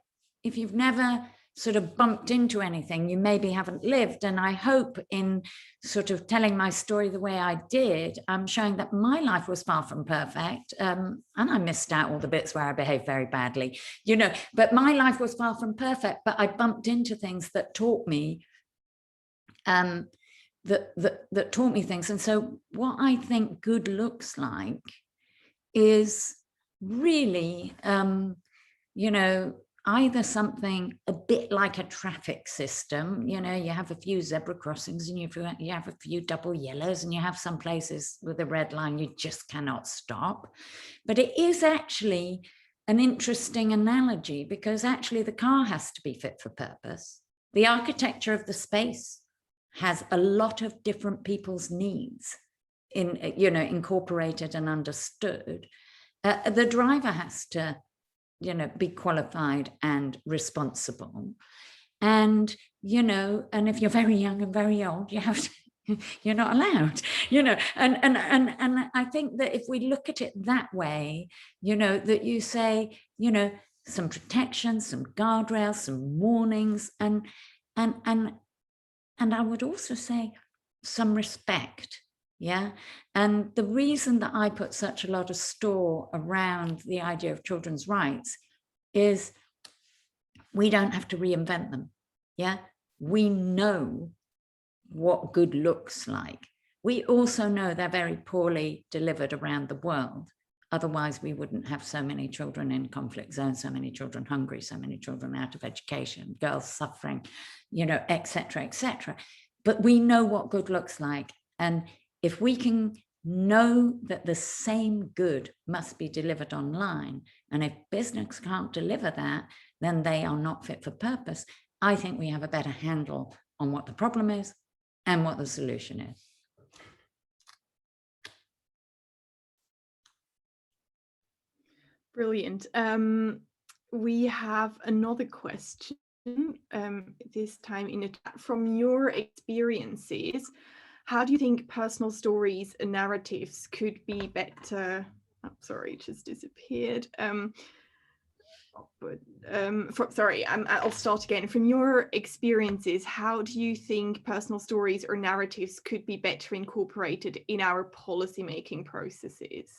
sort of bumped into anything you maybe haven't lived. And I hope in sort of telling my story the way I did, I'm showing that my life was far from perfect. And I missed out all the bits where I behaved very badly, you know, but my life was far from perfect, but I bumped into things that taught me that taught me things. And so what I think good looks like is really, you know, either something a bit like a traffic system, you know, you have a few zebra crossings and you have a few double yellows, and you have some places with a red line you just cannot stop. But it is actually an interesting analogy, because actually the car has to be fit for purpose. The architecture of the space has a lot of different people's needs in, you know, incorporated and understood. The driver has to, you know, be qualified and responsible. And, you know, and if you're very young and very old, you have to, you're not allowed, you know, and I think that if we look at it that way, you know, that you say, you know, some protection, some guardrails, some warnings, and I would also say some respect. Yeah. And the reason that I put such a lot of store around the idea of children's rights is we don't have to reinvent them. Yeah. We know what good looks like. We also know they're very poorly delivered around the world. Otherwise, we wouldn't have so many children in conflict zones, so many children hungry, so many children out of education, girls suffering, you know, et cetera, et cetera. But we know what good looks like. And if we can know that the same good must be delivered online, and if business can't deliver that, then they are not fit for purpose, I think we have a better handle on what the problem is and what the solution is. Brilliant. We have another question, this time in a chat. From your experiences, how do you think personal stories and narratives could be better? Oh, sorry, it just disappeared. I'll start again. From your experiences, how do you think personal stories or narratives could be better incorporated in our policymaking processes?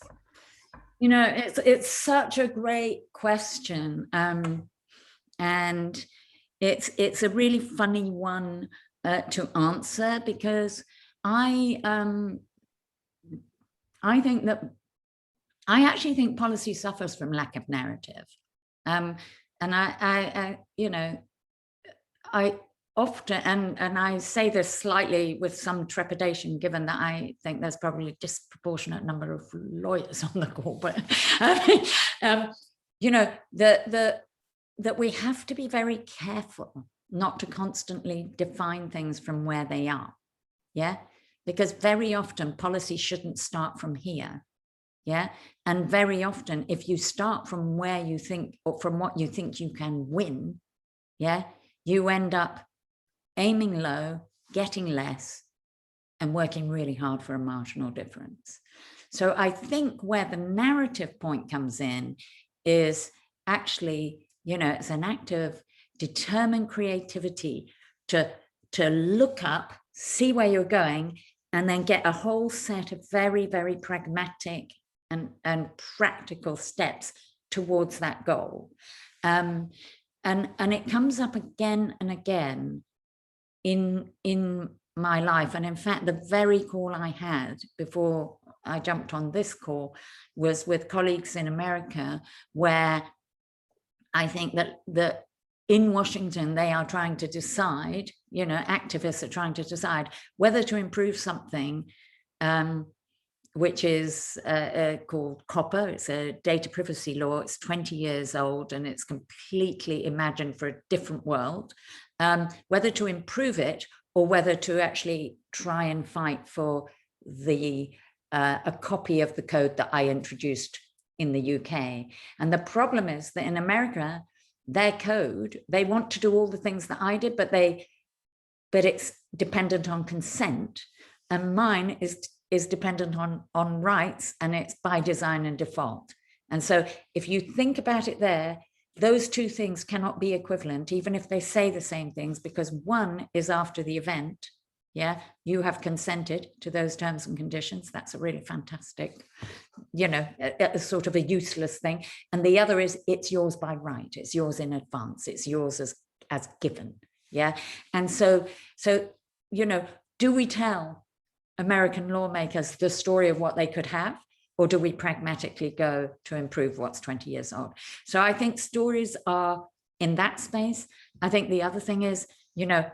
You know, it's such a great question, and it's a really funny one to answer, because I think that I actually think policy suffers from lack of narrative, and I you know, I often, and I say this slightly with some trepidation, given that I think there's probably a disproportionate number of lawyers on the call, but you know, that we have to be very careful not to constantly define things from where they are. Yeah, because very often policy shouldn't start from here. Yeah, and very often if you start from where you think, or from what you think you can win, yeah, you end up aiming low, getting less, and working really hard for a marginal difference. So I think where the narrative point comes in is actually, you know, it's an act of determined creativity to look up, see where you're going, and then get a whole set of very, very pragmatic and practical steps towards that goal. And it comes up again and again in my life. And in fact, the very call I had before I jumped on this call was with colleagues in America, where I think that in Washington, they are trying to decide, you know, activists are trying to decide whether to improve something, which is called COPPA. It's a data privacy law. It's 20 years old, and it's completely imagined for a different world. Whether to improve it or whether to actually try and fight for a copy of the code that I introduced in the UK. And the problem is that in America, their code, they want to do all the things that I did, but it's dependent on consent, and mine is dependent on rights, and it's by design and default. And so if you think about it there, those two things cannot be equivalent, even if they say the same things, because one is after the event. Yeah, you have consented to those terms and conditions. That's a really fantastic, you know, a sort of a useless thing. And the other is it's yours by right. It's yours in advance. It's yours as given. Yeah. And so, you know, do we tell American lawmakers the story of what they could have, or do we pragmatically go to improve what's 20 years old? So I think stories are in that space. I think the other thing is, you know,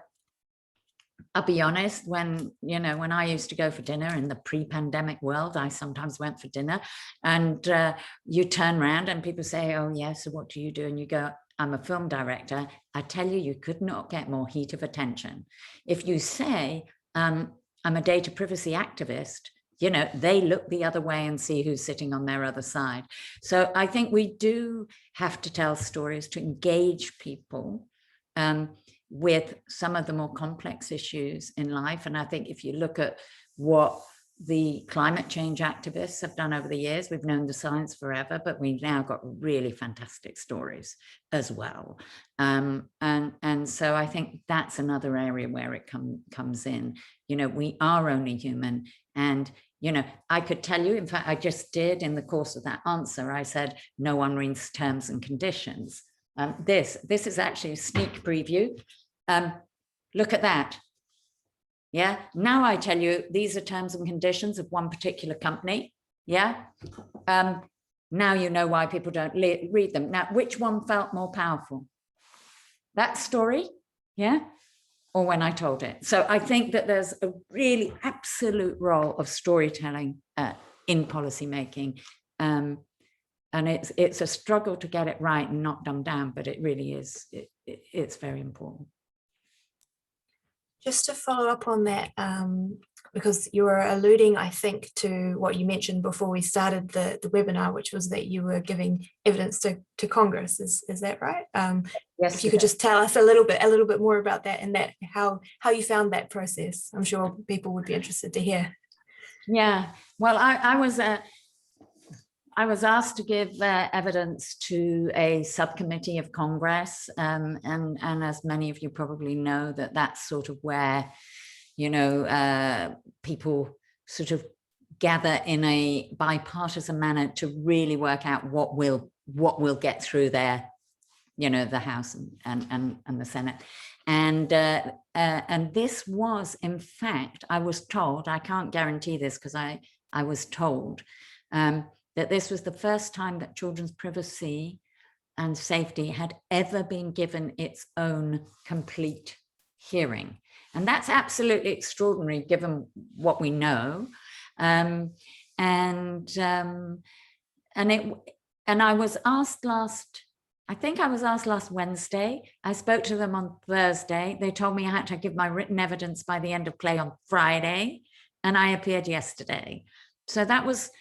I'll be honest, when I used to go for dinner in the pre-pandemic world, I sometimes went for dinner, and you turn around and people say, oh yeah, so what do you do? And you go, I'm a film director. I tell you, you could not get more heat of attention. If you say, I'm a data privacy activist, you know, they look the other way and see who's sitting on their other side. So I think we do have to tell stories to engage people with some of the more complex issues in life. And I think if you look at what the climate change activists have done over the years, we've known the science forever, but we've now got really fantastic stories as well. And so I think that's another area where it comes in. You know, we are only human. And, you know, I could tell you, in fact, I just did in the course of that answer, I said, no one reads terms and conditions. This is actually a sneak preview. Look at that. Yeah, now I tell you, these are terms and conditions of one particular company. Yeah, now you know why people don't read them. Now, which one felt more powerful? That story, yeah, or when I told it? So I think that there's a really absolute role of storytelling in policymaking. And it's a struggle to get it right and not dumb down, but it really is, it's very important. Just to follow up on that, because you were alluding, I think, to what you mentioned before we started the webinar, which was that you were giving evidence to Congress. Is that right? Yes. If you could just tell us a little bit more about that, and that how you found that process. I'm sure people would be interested to hear. Yeah, well, I was asked to give evidence to a subcommittee of Congress, and as many of you probably know, that's sort of where, you know, people sort of gather in a bipartisan manner to really work out what will get through their, you know, the House and the Senate. And this was, in fact, I was told, I can't guarantee this because I was told, that this was the first time that children's privacy and safety had ever been given its own complete hearing. And that's absolutely extraordinary given what we know. And I was asked I think I was asked last Wednesday. I spoke to them on Thursday. They told me I had to give my written evidence by the end of play on Friday, and I appeared yesterday. So that was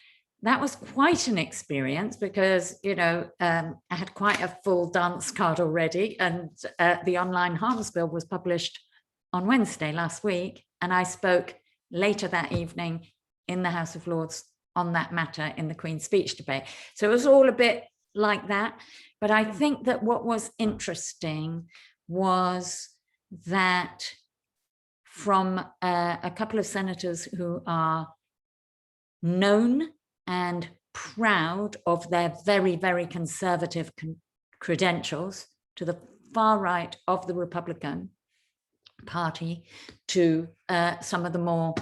quite an experience because, you know, I had quite a full dance card already, and the online harms bill was published on Wednesday last week, and I spoke later that evening in the House of Lords on that matter in the Queen's speech debate. So it was all a bit like that. But I think that what was interesting was that from a couple of senators who are known and proud of their very, very conservative credentials, to the far right of the Republican Party, to some of the more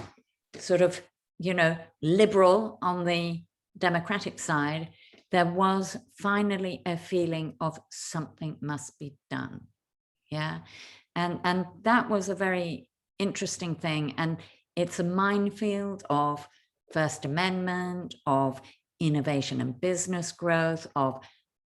sort of, you know, liberal on the Democratic side, there was finally a feeling of something must be done. Yeah, and that was a very interesting thing. And it's a minefield of First Amendment, of innovation and business growth, of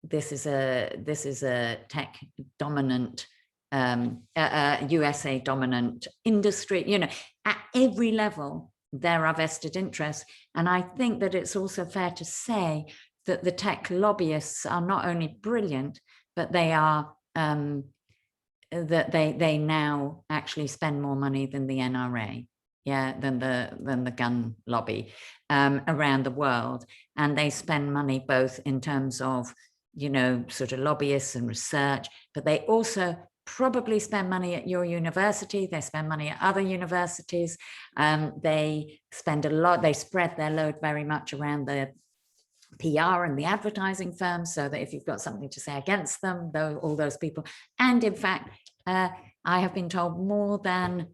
this is a tech dominant, USA dominant industry. You know, at every level there are vested interests, and I think that it's also fair to say that the tech lobbyists are not only brilliant, but they are that they now actually spend more money than the NRA. Yeah, than the gun lobby around the world, and they spend money both in terms of, you know, sort of lobbyists and research, but they also probably spend money at your university, they spend money at other universities, they spend a lot, they spread their load very much around the PR and the advertising firms, so that if you've got something to say against them, all those people. And in fact, I have been told more than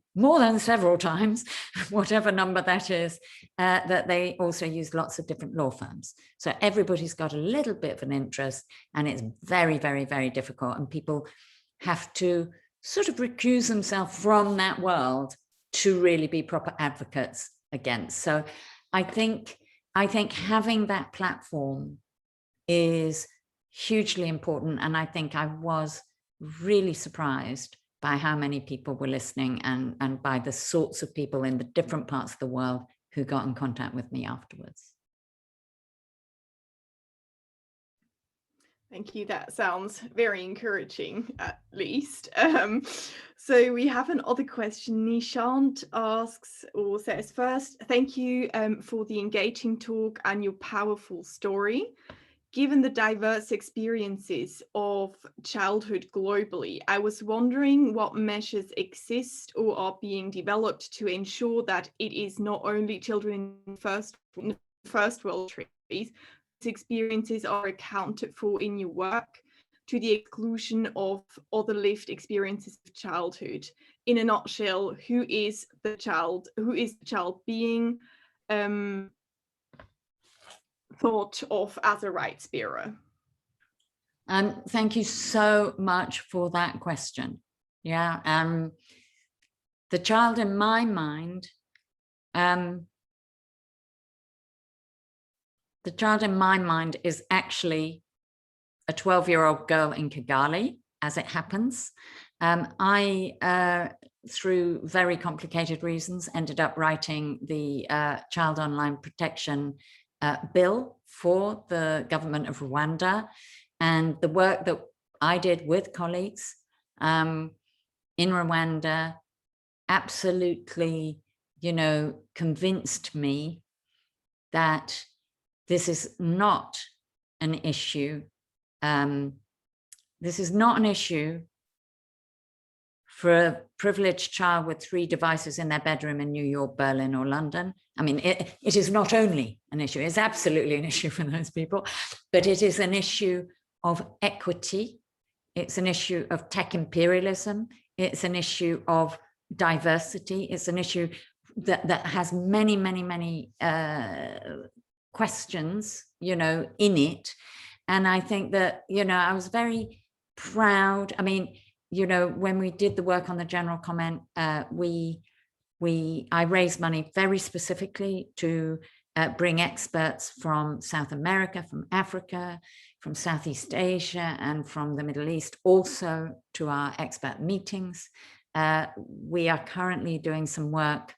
several times, whatever number that is, that they also use lots of different law firms. So everybody's got a little bit of an interest, and it's very, very, very difficult. And people have to sort of recuse themselves from that world to really be proper advocates against. So I think having that platform is hugely important. And I think I was really surprised by how many people were listening, and by the sorts of people in the different parts of the world who got in contact with me afterwards. Thank you. That sounds very encouraging, at least. So we have another question. Nishant asks or says, first, thank you for the engaging talk and your powerful story. Given the diverse experiences of childhood globally, I was wondering what measures exist or are being developed to ensure that it is not only children in first world countries, experiences are accounted for in your work, to the exclusion of other lived experiences of childhood. In a nutshell, who is the child being thought of as a rights bearer? Thank you so much for that question. Yeah, the child in my mind, is actually a 12-year-old girl in Kigali, as it happens. I, through very complicated reasons, ended up writing the Child Online Protection Bill for the government of Rwanda. And the work that I did with colleagues in Rwanda absolutely, you know, convinced me that this is not an issue. This is not an issue for a privileged child with 3 devices in their bedroom in New York, Berlin, or London. I mean, it is not only an issue, it's absolutely an issue for those people, but it is an issue of equity. It's an issue of tech imperialism. It's an issue of diversity. It's an issue that has many, many, many questions, you know, in it. And I think that, you know, I was very proud. I mean, you know, when we did the work on the general comment, I raised money very specifically to bring experts from South America, from Africa, from Southeast Asia, and from the Middle East also to our expert meetings. We are currently doing some work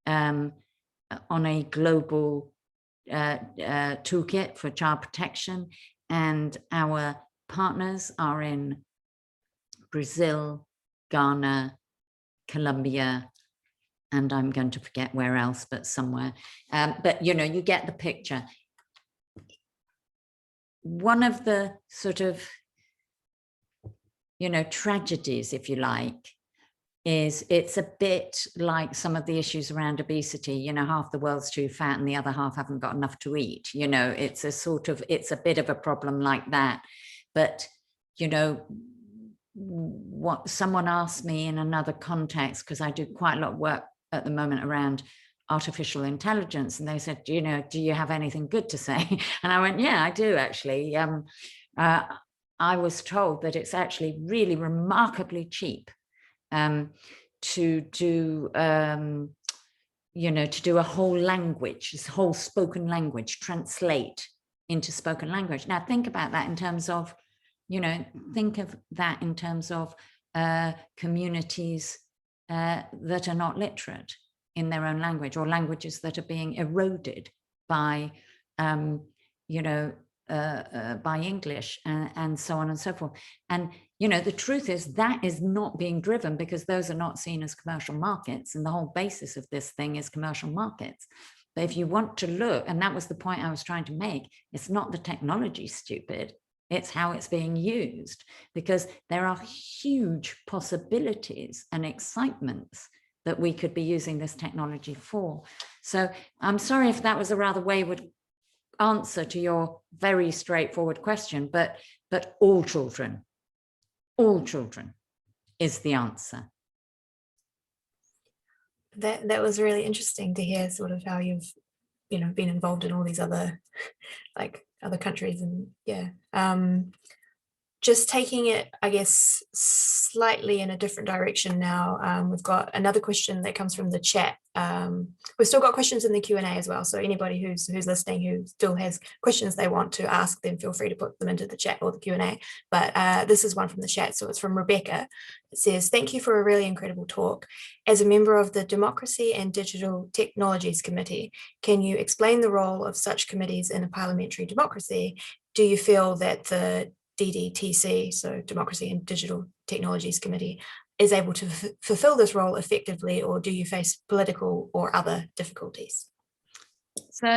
on a global toolkit for child protection, and our partners are in Brazil, Ghana, Colombia, and I'm going to forget where else, but somewhere. But, you know, you get the picture. One of the sort of, you know, tragedies, if you like, is it's a bit like some of the issues around obesity. You know, half the world's too fat and the other half haven't got enough to eat. You know, it's a bit of a problem like that. But, you know, what someone asked me in another context, because I do quite a lot of work at the moment around artificial intelligence, and they said, you know, do you have anything good to say? And I went, yeah, I do actually. I was told that it's actually really remarkably cheap to do, you know, to do a whole language, this whole spoken language, translate into spoken language. Now think about that in terms of, you know, think of that in terms of communities that are not literate in their own language, or languages that are being eroded by, you know, by English and so on and so forth. And, you know, the truth is that is not being driven because those are not seen as commercial markets. And the whole basis of this thing is commercial markets. But if you want to look, and that was the point I was trying to make, it's not the technology stupid, it's how it's being used, because there are huge possibilities and excitements that we could be using this technology for. So I'm sorry if that was a rather wayward answer to your very straightforward question, but all children is the answer. That was really interesting to hear, sort of how you've, you know, been involved in all these other, like, other countries. And yeah, just taking it, I guess, slightly in a different direction now. We've got another question that comes from the chat. We've still got questions in the Q&A as well, so anybody who's listening who still has questions they want to ask, then feel free to put them into the chat or the Q&A. But this is one from the chat, so it's from Rebecca. It says, "Thank you for a really incredible talk. As a member of the Democracy and Digital Technologies Committee, can you explain the role of such committees in a parliamentary democracy? Do you feel that the DDTC, so Democracy and Digital Technologies Committee, is able to fulfill this role effectively, or do you face political or other difficulties?" So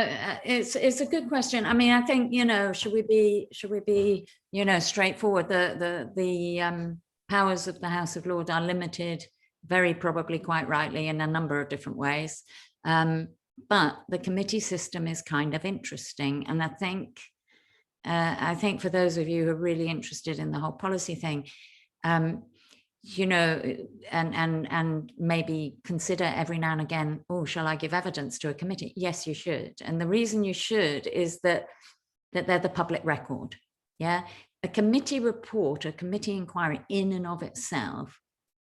it's a good question. I mean, I think, you know, should we be, you know, straightforward? The powers of the House of Lords are limited, very probably quite rightly, in a number of different ways. But the committee system is kind of interesting, and I think for those of you who are really interested in the whole policy thing, you know, and maybe consider every now and again, oh, shall I give evidence to a committee? Yes, you should. And the reason you should is that they're the public record. Yeah, a committee report, a committee inquiry in and of itself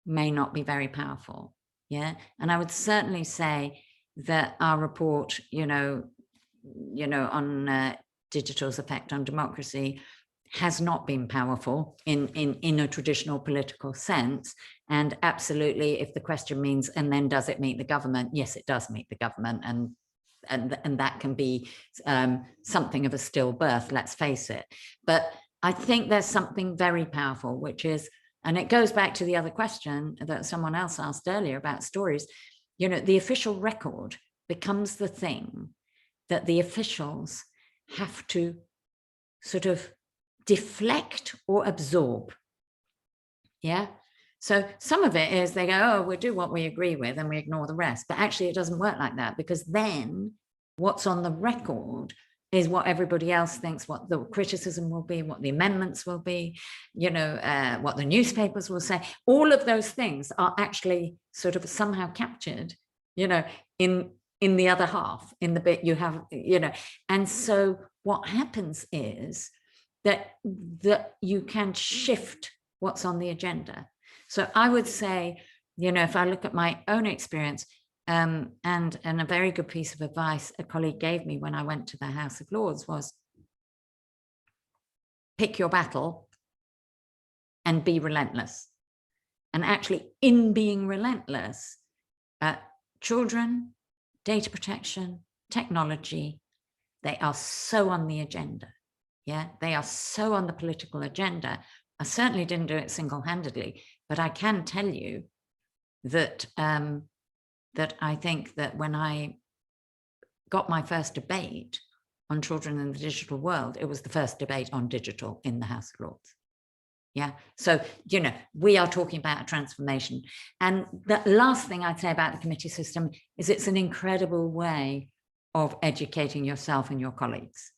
may not be very powerful. Yeah, and I would certainly say that our report, you know, on digital's effect on democracy has not been powerful in a traditional political sense. And absolutely, if the question means, and then does it meet the government? Yes, it does meet the government, and that can be something of a stillbirth, let's face it. But I think there's something very powerful, which is, and it goes back to the other question that someone else asked earlier about stories, you know, the official record becomes the thing that the officials have to sort of deflect or absorb. Yeah. So some of it is they go, oh, we'll do what we agree with and we ignore the rest. But actually it doesn't work like that, because then what's on the record is what everybody else thinks, what the criticism will be, what the amendments will be, you know, what the newspapers will say. All of those things are actually sort of somehow captured, you know, in the other half, in the bit you have, you know. And so what happens is that you can shift what's on the agenda. So I would say, you know, if I look at my own experience, and a very good piece of advice a colleague gave me when I went to the House of Lords was, pick your battle and be relentless. And actually, in being relentless, children, data protection, technology, they are so on the agenda. Yeah, they are so on the political agenda. I certainly didn't do it single-handedly, but I can tell you that that I think that when I got my first debate on children in the digital world, it was the first debate on digital in the House of Lords. Yeah, so, you know, we are talking about a transformation. And the last thing I'd say about the committee system is it's an incredible way of educating yourself and your colleagues.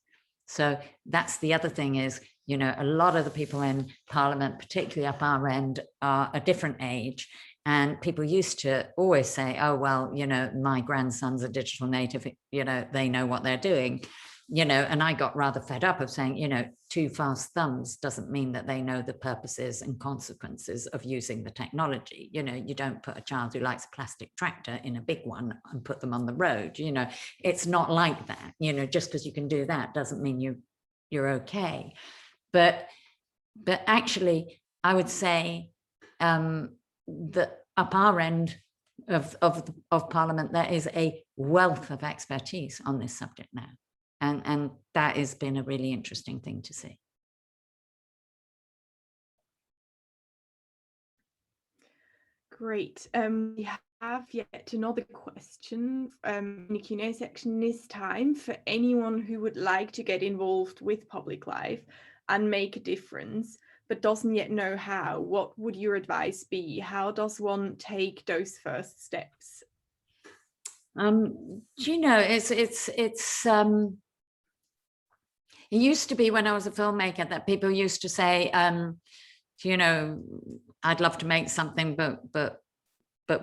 So that's the other thing is, you know, a lot of the people in Parliament, particularly up our end, are a different age. And people used to always say, oh, well, you know, my grandson's a digital native, you know, they know what they're doing, you know, and I got rather fed up of saying, you know, 2 fast thumbs doesn't mean that they know the purposes and consequences of using the technology. You know, you don't put a child who likes a plastic tractor in a big one and put them on the road. You know, it's not like that. You know, just because you can do that doesn't mean you're okay. But actually, I would say that up our end of Parliament, there is a wealth of expertise on this subject now. And that has been a really interesting thing to see. Great. We have yet another question in the Q&A section this time for anyone who would like to get involved with public life. and make a difference, but doesn't yet know how, what would your advice be? How does one take those first steps? You know, it used to be when I was a filmmaker that people used to say, you know, I'd love to make something, but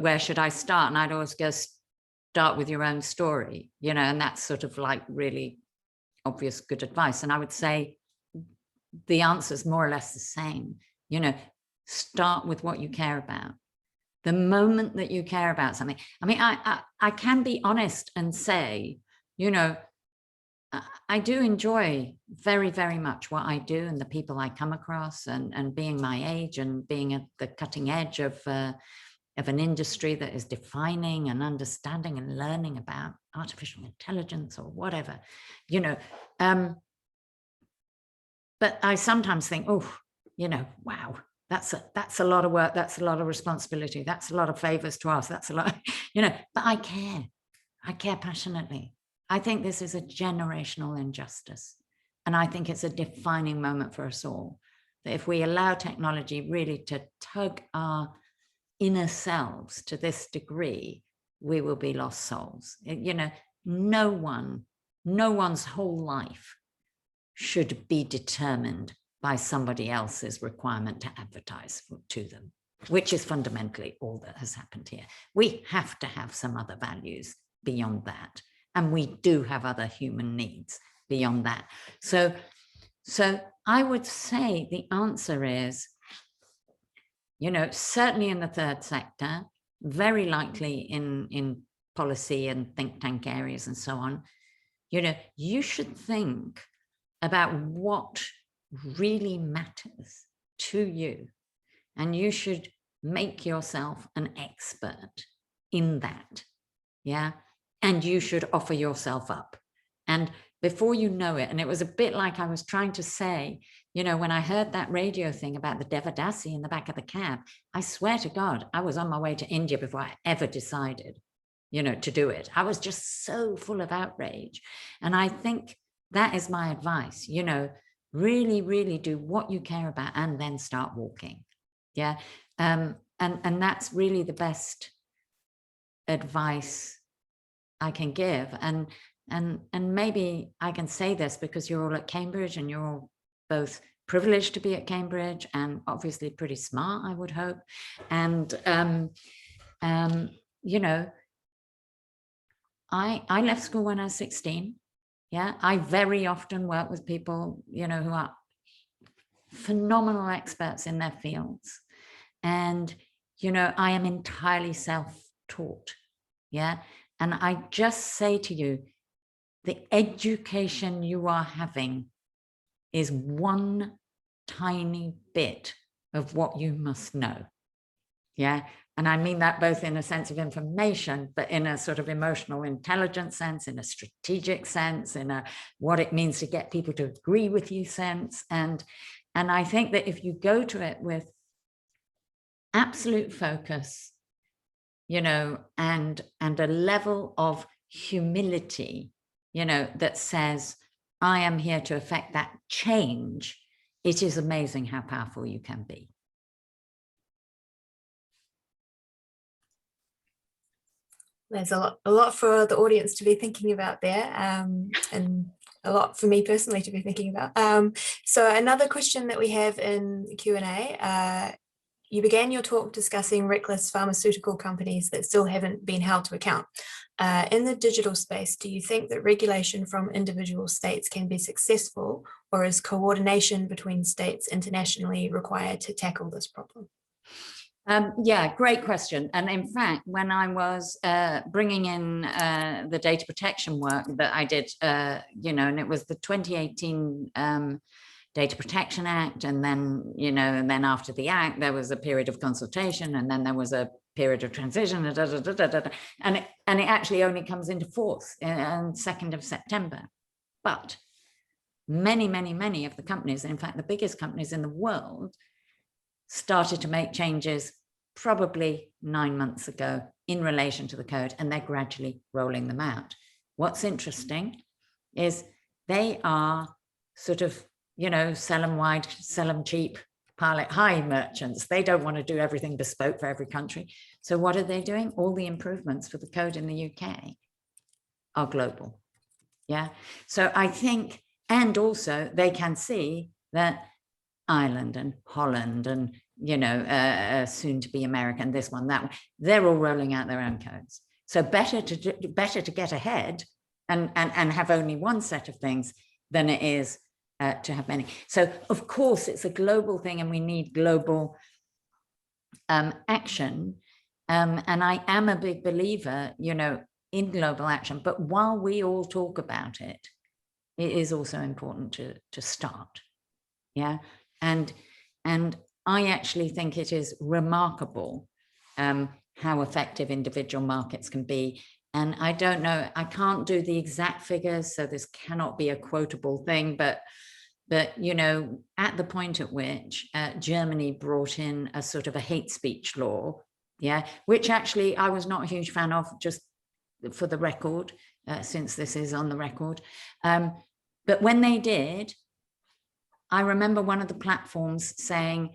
where should I start? And I'd always go, start with your own story, you know, and that's sort of like really obvious good advice. And I would say the answer is more or less the same. You know, start with what you care about. The moment that you care about something, I mean, I can be honest and say, you know, I do enjoy very, very much what I do and the people I come across, and being my age and being at the cutting edge of an industry that is defining and understanding and learning about artificial intelligence or whatever, you know. But I sometimes think, oh, you know, wow, that's a lot of work. That's a lot of responsibility. That's a lot of favors to ask. That's a lot, you know, but I care passionately. I think this is a generational injustice. And I think it's a defining moment for us all, that if we allow technology really to tug our inner selves to this degree, we will be lost souls. You know, no one's whole life should be determined by somebody else's requirement to advertise to them, which is fundamentally all that has happened here. We have to have some other values beyond that. And we do have other human needs beyond that. So I would say the answer is, you know, certainly in the third sector, very likely in policy and think tank areas and so on, you know, you should think about what really matters to you. And you should make yourself an expert in that. Yeah. And you should offer yourself up. And before you know it, and it was a bit like I was trying to say, you know, when I heard that radio thing about the Devadasi in the back of the cab, I swear to God, I was on my way to India before I ever decided, you know, to do it. I was just so full of outrage. And I think that is my advice, you know, really, really do what you care about and then start walking. Yeah. And that's really the best advice I can give. And maybe I can say this because you're all at Cambridge and you're all both privileged to be at Cambridge and obviously pretty smart, I would hope. And, you know, I left school when I was 16. Yeah, I very often work with people, you know, who are phenomenal experts in their fields. And, you know, I am entirely self-taught. Yeah. And I just say to you, the education you are having is one tiny bit of what you must know. Yeah. And I mean that both in a sense of information, but in a sort of emotional intelligence sense, in a strategic sense, in a what it means to get people to agree with you sense. And I think that if you go to it with absolute focus, you know, and a level of humility, you know, that says, I am here to affect that change, it is amazing how powerful you can be. There's a lot for the audience to be thinking about there, and a lot for me personally to be thinking about. So another question that we have in the Q&A, you began your talk discussing reckless pharmaceutical companies that still haven't been held to account. In the digital space, do you think that regulation from individual states can be successful, or is coordination between states internationally required to tackle this problem? Yeah, great question. And in fact, when I was bringing in the data protection work that I did, you know, and it was the 2018 Data Protection Act, and then, you know, and then after the act, there was a period of consultation, and then there was a period of transition, and it actually only comes into force on 2nd of September. But many of the companies, in fact, the biggest companies in the world, started to make changes probably 9 months ago in relation to the code, and they're gradually rolling them out. What's interesting is they are sort of you know, sell them wide, sell them cheap, pilot high merchants. They don't want to do everything bespoke for every country. So what are they doing? All the improvements for the code in the UK are global. Yeah. So I think, and also they can see that Ireland and Holland and, you know, soon to be America and this one, that one, they're all rolling out their own codes. So better to get ahead and have only one set of things than it is to have many. So of course it's a global thing and we need global action. And I am a big believer, you know, in global action, but while we all talk about it, it is also important to start. Yeah. And I actually think it is remarkable how effective individual markets can be. And I don't know, I can't do the exact figures, so this cannot be a quotable thing, but you know, at the point at which Germany brought in a sort of a hate speech law, yeah, which actually I was not a huge fan of, just for the record, since this is on the record. But when they did, I remember one of the platforms saying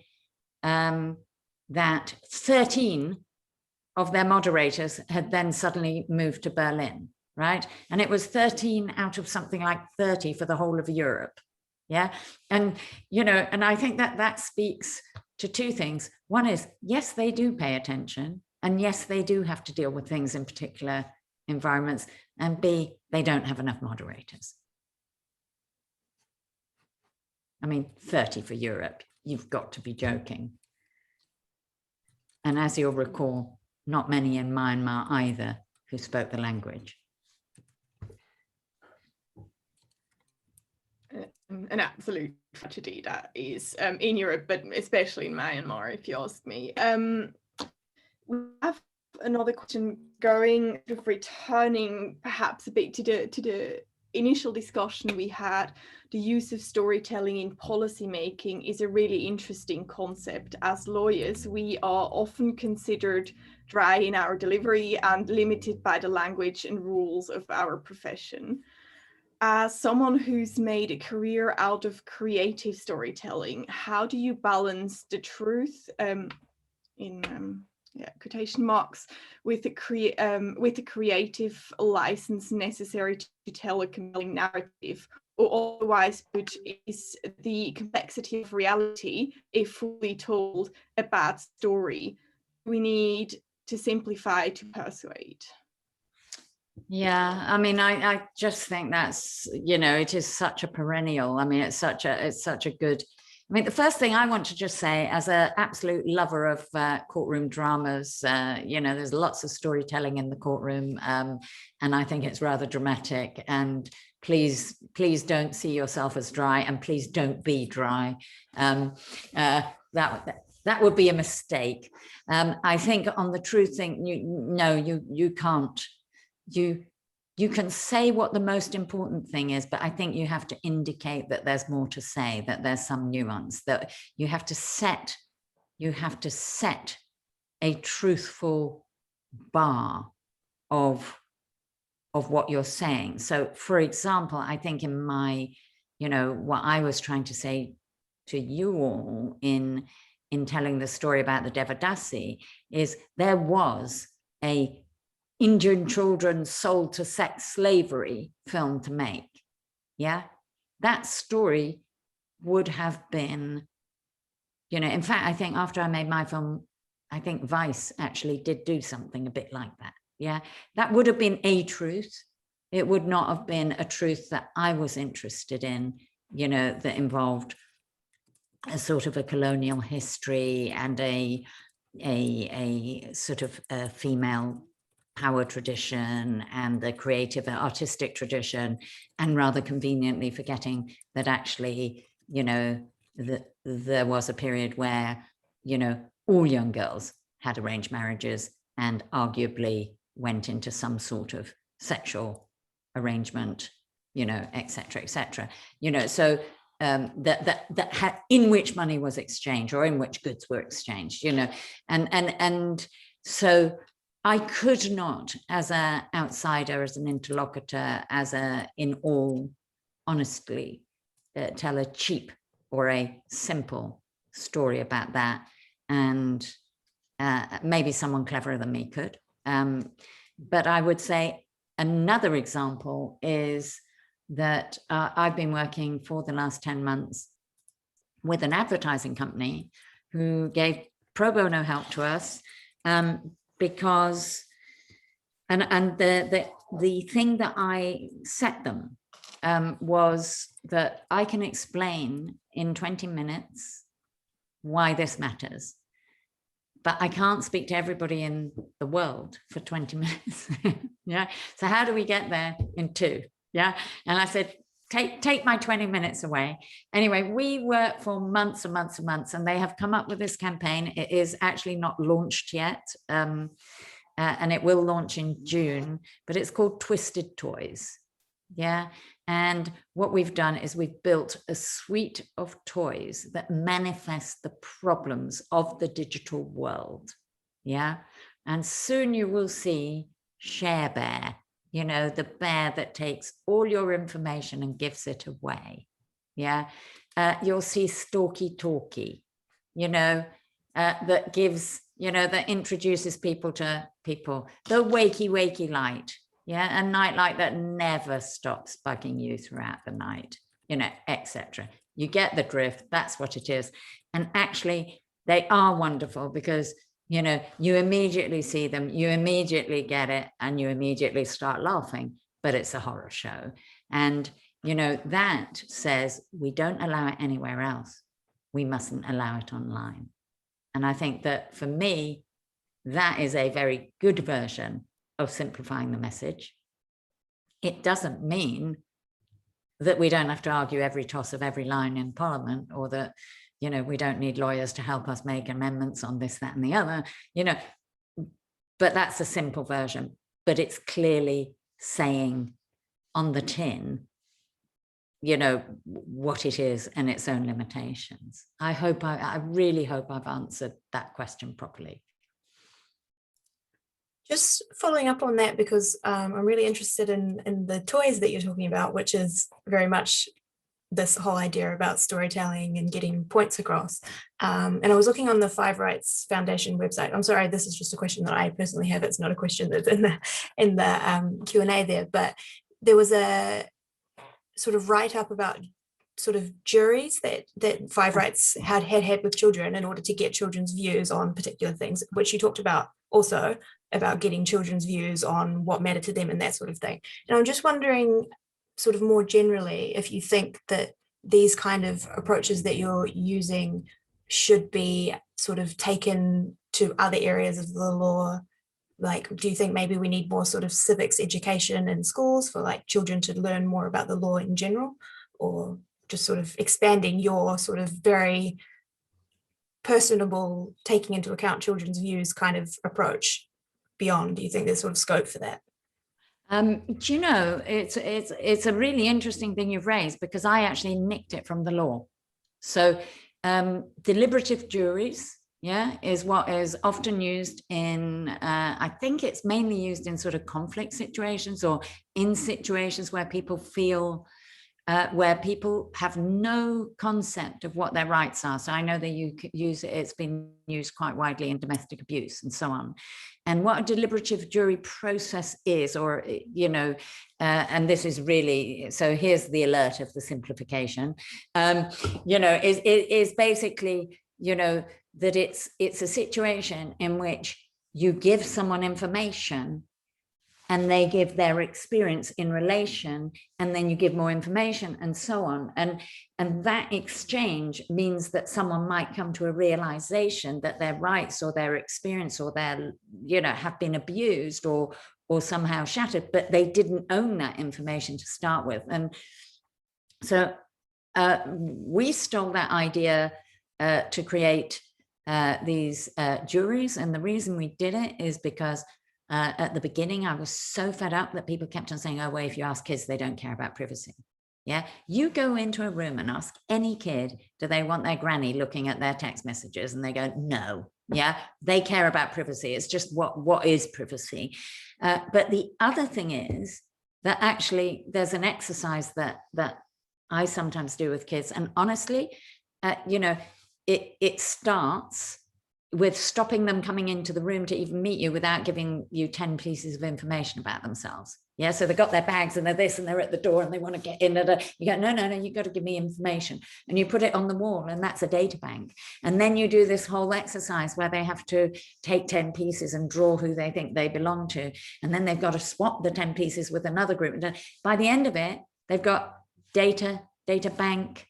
that 13 of their moderators had then suddenly moved to Berlin, right? And it was 13 out of something like 30 for the whole of Europe. Yeah. And, you know, and I think that that speaks to two things. One is, yes, they do pay attention. And yes, they do have to deal with things in particular environments. And B, they don't have enough moderators. I mean, 30 for Europe, you've got to be joking. And as you'll recall, not many in Myanmar either who spoke the language. An absolute tragedy that is in Europe, but especially in Myanmar, if you ask me. We have another question going, returning perhaps a bit to the initial discussion we had. The use of storytelling in policy making is a really interesting concept. As lawyers, we are often considered dry in our delivery and limited by the language and rules of our profession. As someone who's made a career out of creative storytelling, how do you balance the truth quotation marks with the creative license necessary to tell a compelling narrative, or otherwise put, is the complexity of reality, if fully told, a bad story? We need to simplify to persuade. Yeah, I mean, I just think that's, you know, it is such a perennial. I mean, it's such a good. I mean, the first thing I want to just say, as an absolute lover of courtroom dramas, you know, there's lots of storytelling in the courtroom, and I think it's rather dramatic. And please don't see yourself as dry, and please don't be dry. That would be a mistake. I think on the truth thing, you can't. You can say what the most important thing is, but I think you have to indicate that there's more to say, that there's some nuance, that you have to set a truthful bar of what you're saying. So for example, I think in my, you know, what I was trying to say to you all in telling the story about the Devadasi is there was a Indian children sold to sex slavery film to make. Yeah, that story would have been, you know, in fact, I think after I made my film, I think Vice actually did do something a bit like that. Yeah, that would have been a truth. It would not have been a truth that I was interested in, you know, that involved a sort of a colonial history and a sort of a female power tradition and the creative and artistic tradition, and rather conveniently forgetting that actually, you know, there was a period where, you know, all young girls had arranged marriages and arguably went into some sort of sexual arrangement, you know, etc., you know, so in which money was exchanged or in which goods were exchanged, you know, and so I could not, as an outsider, as an interlocutor, in all honesty, tell a cheap or a simple story about that, and maybe someone cleverer than me could. But I would say another example is that I've been working for the last 10 months with an advertising company who gave pro bono help to us, because, and the thing that I set them was that I can explain in 20 minutes why this matters, but I can't speak to everybody in the world for 20 minutes. Yeah. So how do we get there in 2? Yeah. And I said, take my 20 minutes away. Anyway, we worked for months and months and months, and they have come up with this campaign. It is actually not launched yet. And it will launch in June, but it's called Twisted Toys. Yeah. And what we've done is we've built a suite of toys that manifest the problems of the digital world. Yeah. And soon you will see Share Bear, you know, the bear that takes all your information and gives it away. Yeah. You'll see Stalky Talky, you know, that gives, you know, that introduces people to people. The Wakey Light. Yeah, a night light that never stops bugging you throughout the night, you know, etc. You get the drift. That's what it is. And actually, they are wonderful because, you know, you immediately see them, you immediately get it, and you immediately start laughing. But it's a horror show. And, you know, that says we don't allow it anywhere else. We mustn't allow it online. And I think that for me, that is a very good version of simplifying the message. It doesn't mean that we don't have to argue every toss of every line in Parliament, or that, you know, we don't need lawyers to help us make amendments on this, that, and the other, you know, but that's a simple version. But it's clearly saying on the tin, you know, what it is and its own limitations. I really hope I've answered that question properly. Just following up on that, because I'm really interested in the toys that you're talking about, which is very much this whole idea about storytelling and getting points across. And I was looking on the Five Rights Foundation website. I'm sorry, this is just a question that I personally have. It's not a question that's in the Q&A there, but there was a sort of write-up about sort of juries that Five Rights had with children in order to get children's views on particular things, which you talked about also, about getting children's views on what mattered to them and that sort of thing. And I'm just wondering, sort of more generally, if you think that these kind of approaches that you're using should be sort of taken to other areas of the law. Like, do you think maybe we need more sort of civics education in schools for like children to learn more about the law in general, or just sort of expanding your sort of very personable, taking into account children's views kind of approach beyond? Do you think there's sort of scope for that? Do you know, it's a really interesting thing you've raised, because I actually nicked it from the law. So deliberative juries, yeah, is what is often used in, I think it's mainly used in sort of conflict situations, or in situations where people feel, where people have no concept of what their rights are. So I know that you use it, it's been used quite widely in domestic abuse and so on. And what a deliberative jury process is, or, you know, and this is really, so here's the alert of the simplification, you know, is basically, you know, that it's a situation in which you give someone information and they give their experience in relation, and then you give more information and so on. And that exchange means that someone might come to a realization that their rights or their experience or their, you know, have been abused or somehow shattered, but they didn't own that information to start with. And so we stole that idea to create these juries. And the reason we did it is because at the beginning, I was so fed up that people kept on saying, oh, well, if you ask kids, they don't care about privacy. Yeah, you go into a room and ask any kid, do they want their granny looking at their text messages? And they go, no. Yeah, they care about privacy. It's just what is privacy. But the other thing is that actually there's an exercise that I sometimes do with kids. And honestly, you know, it starts with stopping them coming into the room to even meet you without giving you 10 pieces of information about themselves. Yeah, so they've got their bags and they're this and they're at the door and they want to get in. You go, no, you've got to give me information. And you put it on the wall, and that's a data bank. And then you do this whole exercise where they have to take 10 pieces and draw who they think they belong to. And then they've got to swap the 10 pieces with another group. And by the end of it, they've got data bank,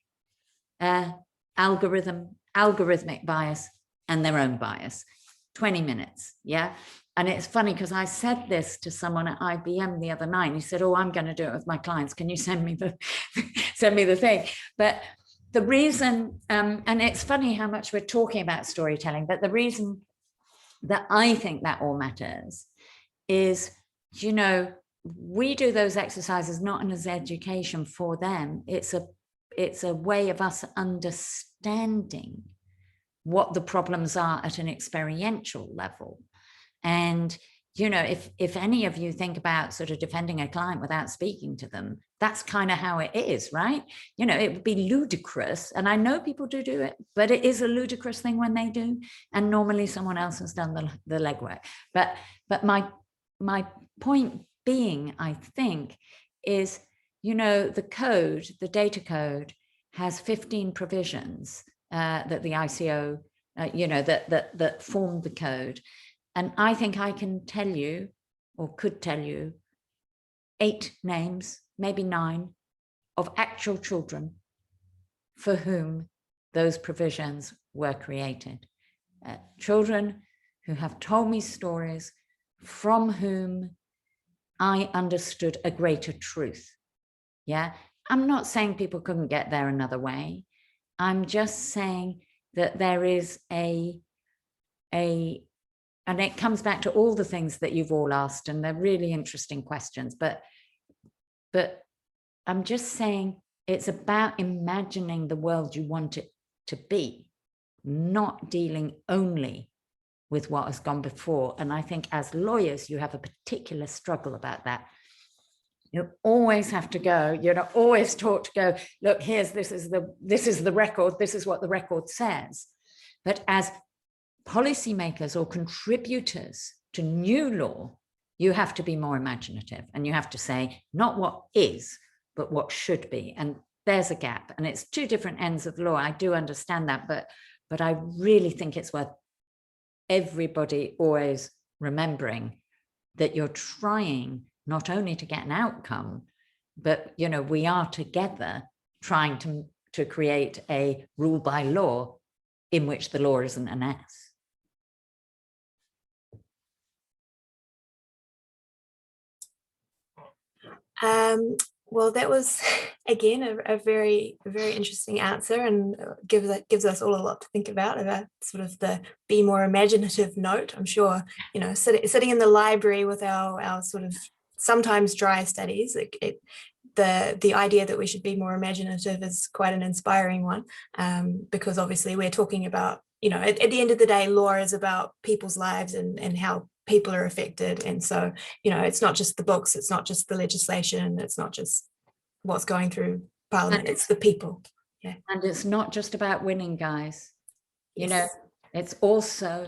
algorithmic bias, and their own bias. 20 minutes, yeah? And it's funny because I said this to someone at IBM the other night. And he said, oh, I'm going to do it with my clients. Can you send me the thing? But the reason, and it's funny how much we're talking about storytelling, but the reason that I think that all matters is, you know, we do those exercises not as education for them. It's a way of us understanding what the problems are at an experiential level. And, you know, if any of you think about sort of defending a client without speaking to them, that's kind of how it is, right? You know, it would be ludicrous. And I know people do it, but it is a ludicrous thing when they do. And normally someone else has done the legwork. But my point being, I think, is, you know, the data code has 15 provisions that the ICO, you know, that formed the code. And I think I can tell you, or could tell you, 8 names, maybe 9, of actual children for whom those provisions were created. Children who have told me stories from whom I understood a greater truth. Yeah, I'm not saying people couldn't get there another way. I'm just saying that there is and it comes back to all the things that you've all asked, and they're really interesting questions, but I'm just saying it's about imagining the world you want it to be, not dealing only with what has gone before. And I think as lawyers, you have a particular struggle about that. You always have to go, you know, always taught to go, look, this is the record, this is what the record says. But as policymakers or contributors to new law, you have to be more imaginative, and you have to say not what is, but what should be. And there's a gap, and it's 2 different ends of law. I do understand that, but I really think it's worth everybody always remembering that you're trying not only to get an outcome, but, you know, we are together trying to create a rule by law in which the law isn't an S. Well, that was, again, a very, very interesting answer, and gives us all a lot to think about sort of the be more imaginative note. I'm sure, you know, sitting in the library with our sort of sometimes dry studies, the idea that we should be more imaginative is quite an inspiring one, because obviously we're talking about, you know, at the end of the day, law is about people's lives and how people are affected. And so, you know, it's not just the books, it's not just the legislation, it's not just what's going through Parliament, it's the people. Yeah. And it's not just about winning, guys. You yes. know, it's also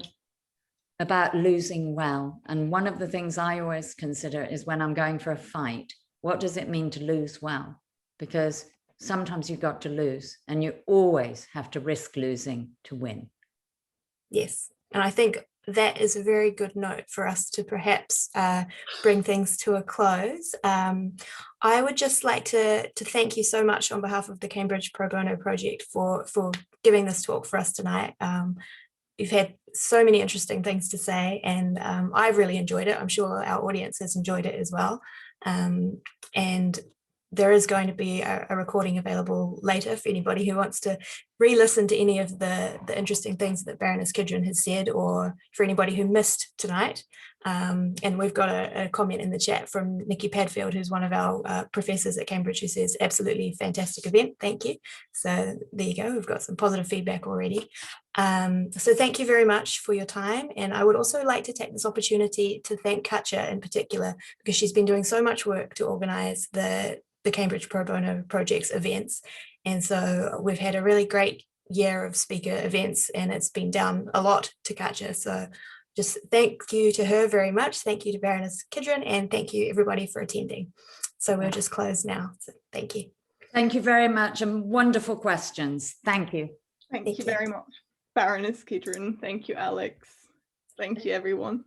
about losing well. And one of the things I always consider is when I'm going for a fight, what does it mean to lose well? Because sometimes you've got to lose, and you always have to risk losing to win. Yes. And I think that is a very good note for us to perhaps bring things to a close. I would just like to thank you so much on behalf of the Cambridge Pro Bono Project for giving this talk for us tonight. You've had so many interesting things to say, and I've really enjoyed it. I'm sure our audience has enjoyed it as well. And there is going to be a recording available later for anybody who wants to re-listen to any of the interesting things that Baroness Kidron has said, or for anybody who missed tonight. And we've got a comment in the chat from Nikki Padfield, who's one of our professors at Cambridge, who says, absolutely fantastic event, thank you. So there you go, we've got some positive feedback already. So thank you very much for your time. And I would also like to take this opportunity to thank Katja in particular, because she's been doing so much work to organise the Cambridge Pro Bono Project's events. And so we've had a really great year of speaker events, and it's been down a lot to Katja. So just thank you to her very much. Thank you to Baroness Kidron, and thank you everybody for attending. So we'll just close now. So thank you. Thank you very much, and wonderful questions. Thank you. Thank you very much, Baroness Kidron. Thank you, Alex. Thank you, everyone.